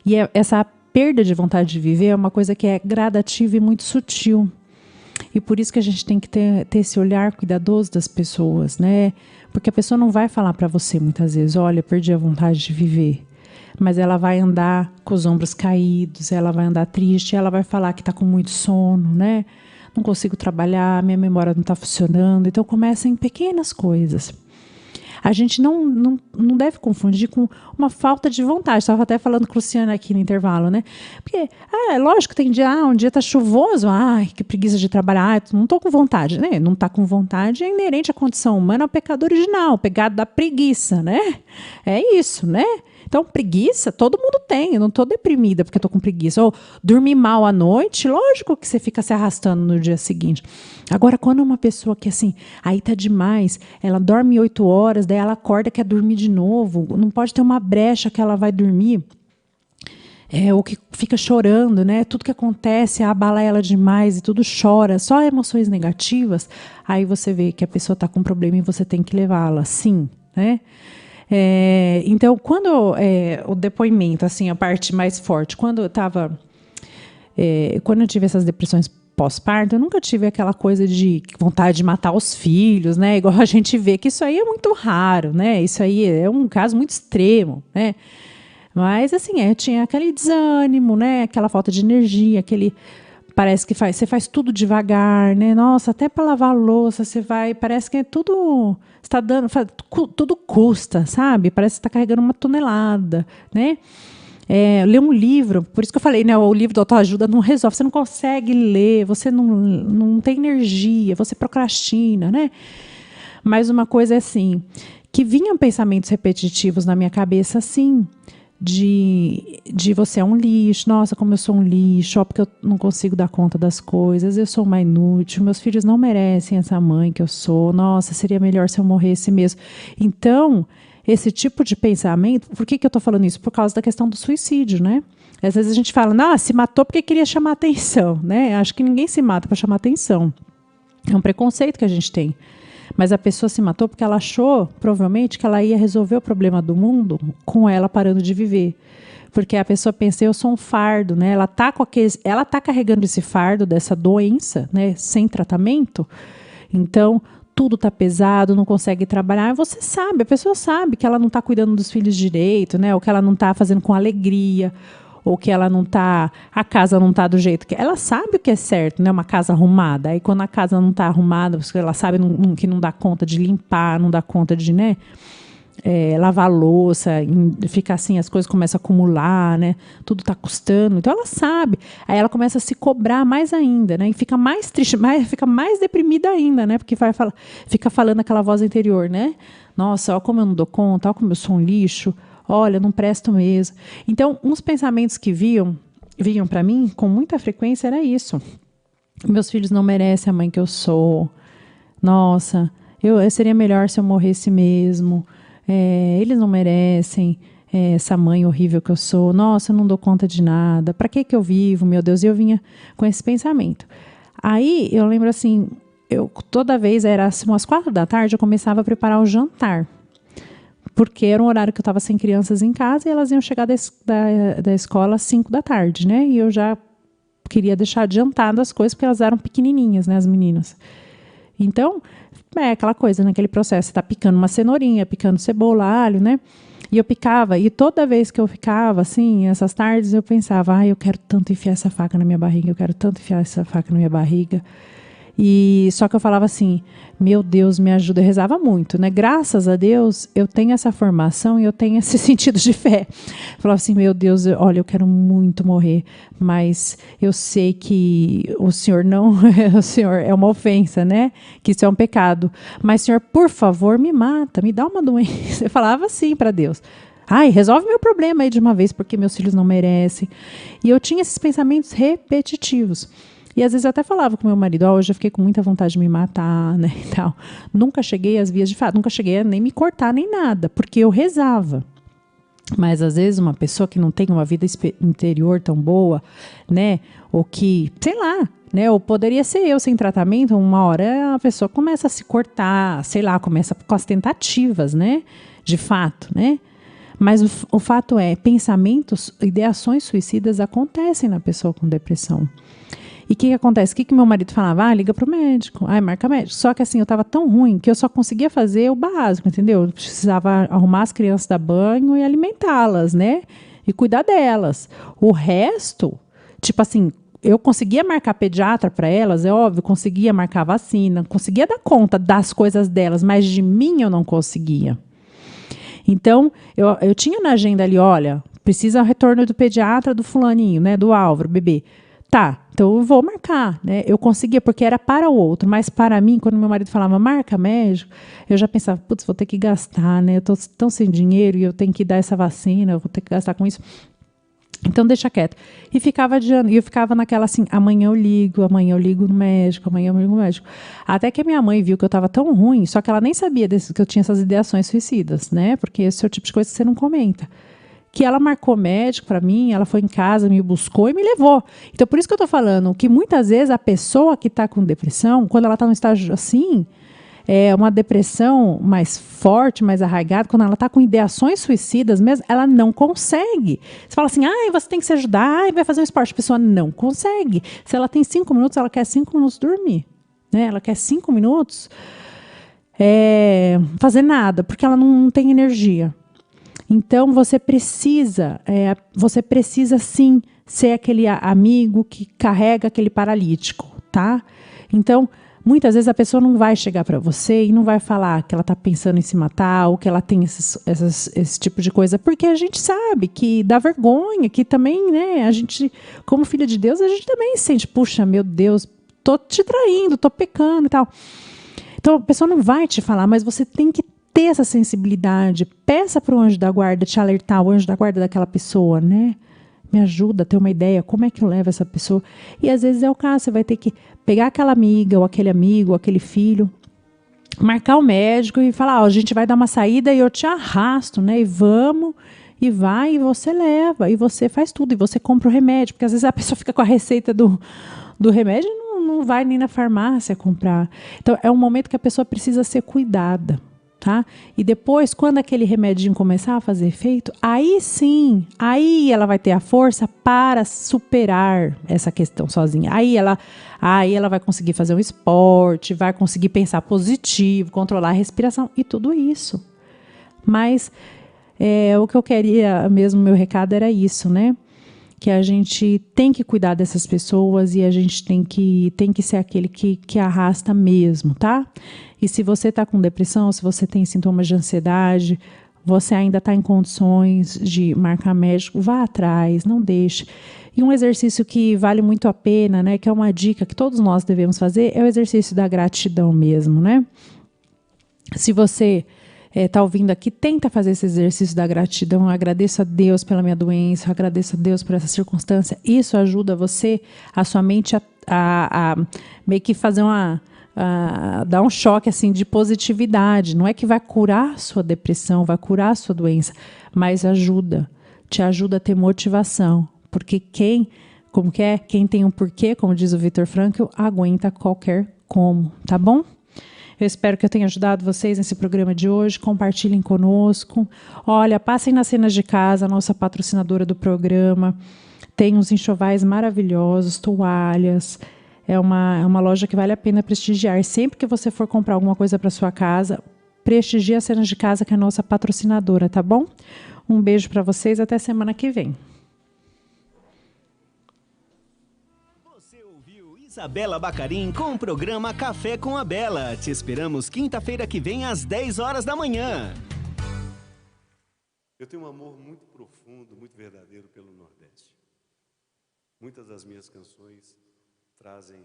E essa perda de vontade de viver é uma coisa que é gradativa e muito sutil. E por isso que a gente tem que ter esse olhar cuidadoso das pessoas, né? Porque a pessoa não vai falar para você muitas vezes, olha, perdi a vontade de viver. Mas ela vai andar com os ombros caídos, ela vai andar triste, ela vai falar que está com muito sono, né? Não consigo trabalhar, minha memória não está funcionando. Então, começa em pequenas coisas. A gente não deve confundir com uma falta de vontade. Estava até falando com a Luciana aqui no intervalo, né? Porque, lógico, tem dia, um dia está chuvoso, que preguiça de trabalhar, não estou com vontade, né? Não está com vontade é inerente à condição humana, ao pecado original, o pecado da preguiça, né? É isso, né? Então, preguiça, todo mundo tem. Eu não estou deprimida porque estou com preguiça. Ou dormir mal à noite, lógico que você fica se arrastando no dia seguinte. Agora, quando é uma pessoa que, assim, aí tá demais, ela dorme 8 horas, daí ela acorda, quer dormir de novo, não pode ter uma brecha que ela vai dormir, ou que fica chorando, né? Tudo que acontece abala ela demais e tudo chora, só emoções negativas, aí você vê que a pessoa está com um problema e você tem que levá-la, sim, né? Então, quando o depoimento, assim, a parte mais forte, quando eu tive essas depressões pós-parto, eu nunca tive aquela coisa de vontade de matar os filhos, né? Igual a gente vê que isso aí é muito raro, né? Isso aí é um caso muito extremo, né? Mas, assim, tinha aquele desânimo, né? Aquela falta de energia, parece que você faz tudo devagar, né? Nossa, até para lavar a louça você vai, parece que é tudo está dando, tudo custa, sabe? Parece que está carregando uma tonelada, né? Ler um livro, por isso que eu falei, né? O livro da autoajuda não resolve, você não consegue ler, você não tem energia, você procrastina, né? Mas uma coisa é assim, que vinham pensamentos repetitivos na minha cabeça, assim, de você é um lixo, nossa, como eu sou um lixo, porque eu não consigo dar conta das coisas, eu sou uma inútil, meus filhos não merecem essa mãe que eu sou, nossa, seria melhor se eu morresse mesmo. Então, esse tipo de pensamento, por que eu estou falando isso? Por causa da questão do suicídio, né? Às vezes a gente fala, se matou porque queria chamar atenção, né? Acho que ninguém se mata para chamar atenção. É um preconceito que a gente tem. Mas a pessoa se matou porque ela achou, provavelmente, que ela ia resolver o problema do mundo com ela parando de viver. Porque a pessoa pensa, eu sou um fardo, né? Ela tá carregando esse fardo dessa doença, né? Sem tratamento. Então, tudo está pesado, não consegue trabalhar. Você sabe, a pessoa sabe que ela não está cuidando dos filhos direito, né? Ou que ela não está fazendo com alegria, ou que ela não está, a casa não está do jeito que... Ela sabe o que é certo, né? Uma casa arrumada. Aí quando a casa não está arrumada, porque ela sabe que não dá conta de limpar, não dá conta de, né? Lavar a louça, ficar assim, as coisas começam a acumular, né? Tudo está custando. Então ela sabe. Aí ela começa a se cobrar mais ainda, né? E fica mais triste, fica mais deprimida ainda, né? Porque fica falando aquela voz interior, né? Nossa, olha como eu não dou conta, olha como eu sou um lixo. Olha, não presto mesmo. Então, uns pensamentos que vinham para mim com muita frequência era isso. Meus filhos não merecem a mãe que eu sou. Nossa, eu seria melhor se eu morresse mesmo. Eles não merecem. essa mãe horrível que eu sou, nossa, eu não dou conta de nada, para que eu vivo, meu Deus? E eu vinha com esse pensamento. Aí eu lembro assim, toda vez era assim, umas 4 da tarde, eu começava a preparar o jantar, porque era um horário que eu estava sem crianças em casa e elas iam chegar da escola às 5 da tarde, né? E eu já queria deixar adiantado as coisas, porque elas eram pequenininhas, né, as meninas. Então, aquela coisa, naquele processo, você tá picando uma cenourinha, picando cebola, alho, né? E eu picava, e toda vez que eu ficava, assim, essas tardes, eu pensava, eu quero tanto enfiar essa faca na minha barriga, eu quero tanto enfiar essa faca na minha barriga. E só que eu falava assim, meu Deus, me ajuda. Eu rezava muito, né? Graças a Deus, eu tenho essa formação e eu tenho esse sentido de fé. Eu falava assim, meu Deus, olha, eu quero muito morrer, mas eu sei que o Senhor não, o Senhor é uma ofensa, né? Que isso é um pecado. Mas, Senhor, por favor, me mata, me dá uma doença. Eu falava assim para Deus. Resolve meu problema aí de uma vez, porque meus filhos não merecem. E eu tinha esses pensamentos repetitivos. E às vezes eu até falava com meu marido, hoje eu fiquei com muita vontade de me matar, né, e tal. Nunca cheguei às vias de fato, nunca cheguei a nem me cortar, nem nada, porque eu rezava. Mas às vezes uma pessoa que não tem uma vida interior tão boa, né, ou que, sei lá, né, ou poderia ser eu sem tratamento, uma hora a pessoa começa a se cortar, sei lá, começa com as tentativas, né, de fato, né. Mas o fato é, pensamentos, ideações suicidas acontecem na pessoa com depressão. E o que acontece? O que meu marido falava? Liga pro médico. Marca médico. Só que assim, eu estava tão ruim que eu só conseguia fazer o básico, entendeu? Eu precisava arrumar as crianças da banho e alimentá-las, né? E cuidar delas. O resto, tipo assim, eu conseguia marcar pediatra para elas, é óbvio, conseguia marcar vacina, conseguia dar conta das coisas delas, mas de mim eu não conseguia. Então, eu tinha na agenda ali, olha, precisa o retorno do pediatra do fulaninho, né? Do Álvaro, bebê. Tá, então eu vou marcar, né? Eu conseguia, porque era para o outro, mas para mim, quando meu marido falava marca médico, eu já pensava, putz, vou ter que gastar, né? Eu tô tão sem dinheiro e eu tenho que dar essa vacina, eu vou ter que gastar com isso. Então deixa quieto. E ficava adiando, e eu ficava naquela assim, amanhã eu ligo no médico, amanhã eu ligo no médico. Até que a minha mãe viu que eu estava tão ruim, só que ela nem sabia que eu tinha essas ideações suicidas, né? Porque esse é o tipo de coisa que você não comenta. Que ela marcou médico para mim, ela foi em casa, me buscou e me levou. Então, por isso que eu estou falando que muitas vezes a pessoa que está com depressão, quando ela está num estágio assim, é uma depressão mais forte, mais arraigada, quando ela está com ideações suicidas mesmo, ela não consegue. Você fala assim, você tem que se ajudar, vai fazer um esporte. A pessoa não consegue. Se ela tem 5 minutos, ela quer 5 minutos dormir. Né? Ela quer 5 minutos fazer nada, porque ela não tem energia. Então, você precisa sim ser aquele amigo que carrega aquele paralítico, tá? Então, muitas vezes a pessoa não vai chegar para você e não vai falar que ela está pensando em se matar ou que ela tem esse tipo de coisa, porque a gente sabe que dá vergonha, que também, né, a gente, como filha de Deus, a gente também sente, puxa, meu Deus, tô te traindo, tô pecando e tal. Então, a pessoa não vai te falar, mas você tem que ter essa sensibilidade, peça para o anjo da guarda te alertar, o anjo da guarda daquela pessoa, né? Me ajuda a ter uma ideia, como é que eu levo essa pessoa? E às vezes é o caso, você vai ter que pegar aquela amiga, ou aquele amigo, ou aquele filho, marcar o médico e falar, a gente vai dar uma saída e eu te arrasto, né? E vamos, e vai, e você leva, e você faz tudo, e você compra o remédio, porque às vezes a pessoa fica com a receita do remédio e não vai nem na farmácia comprar. Então, é um momento que a pessoa precisa ser cuidada. Tá? E depois, quando aquele remedinho começar a fazer efeito, aí sim, aí ela vai ter a força para superar essa questão sozinha. Aí ela vai conseguir fazer um esporte, vai conseguir pensar positivo, controlar a respiração e tudo isso. Mas o que eu queria mesmo, meu recado era isso, né? Que a gente tem que cuidar dessas pessoas e a gente tem que ser aquele que arrasta mesmo, tá? E se você está com depressão, se você tem sintomas de ansiedade, você ainda está em condições de marcar médico, vá atrás, não deixe. E um exercício que vale muito a pena, né, que é uma dica que todos nós devemos fazer, é o exercício da gratidão mesmo, né? Se você está ouvindo aqui, tenta fazer esse exercício da gratidão. Eu agradeço a Deus pela minha doença, eu agradeço a Deus por essa circunstância. Isso ajuda você, a sua mente, a meio que fazer dá um choque assim de positividade. Não é que vai curar a sua depressão, vai curar a sua doença, mas te ajuda a ter motivação. Porque quem tem um porquê, como diz o Viktor Frankl, aguenta qualquer como, tá bom? Eu espero que eu tenha ajudado vocês nesse programa de hoje. Compartilhem conosco. Olha, passem nas cenas de casa, a nossa patrocinadora do programa. Tem uns enxovais maravilhosos, toalhas. É uma loja que vale a pena prestigiar. Sempre que você for comprar alguma coisa para sua casa, prestigie a Cenas de Casa, que é a nossa patrocinadora, tá bom? Um beijo para vocês, até semana que vem. Você ouviu Isabela Bacarin com o programa Café com a Bela. Te esperamos quinta-feira que vem às 10 horas da manhã. Eu tenho um amor muito profundo, muito verdadeiro pelo Nordeste. Muitas das minhas canções trazem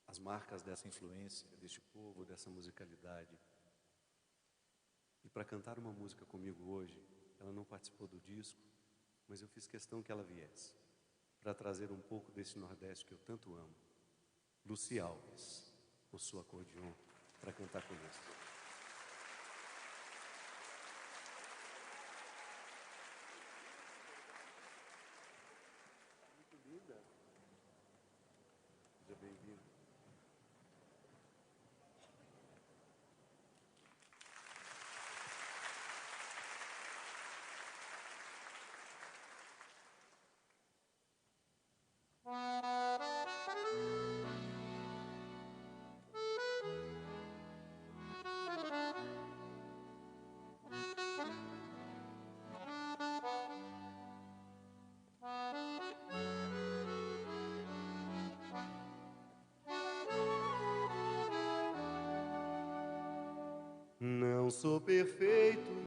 as marcas dessa influência, deste povo, dessa musicalidade. E para cantar uma música comigo hoje, ela não participou do disco, mas eu fiz questão que ela viesse, para trazer um pouco desse Nordeste que eu tanto amo. Luci Alves, com sua acordeon, para cantar conosco. Seja bem-vindo. Não sou perfeito.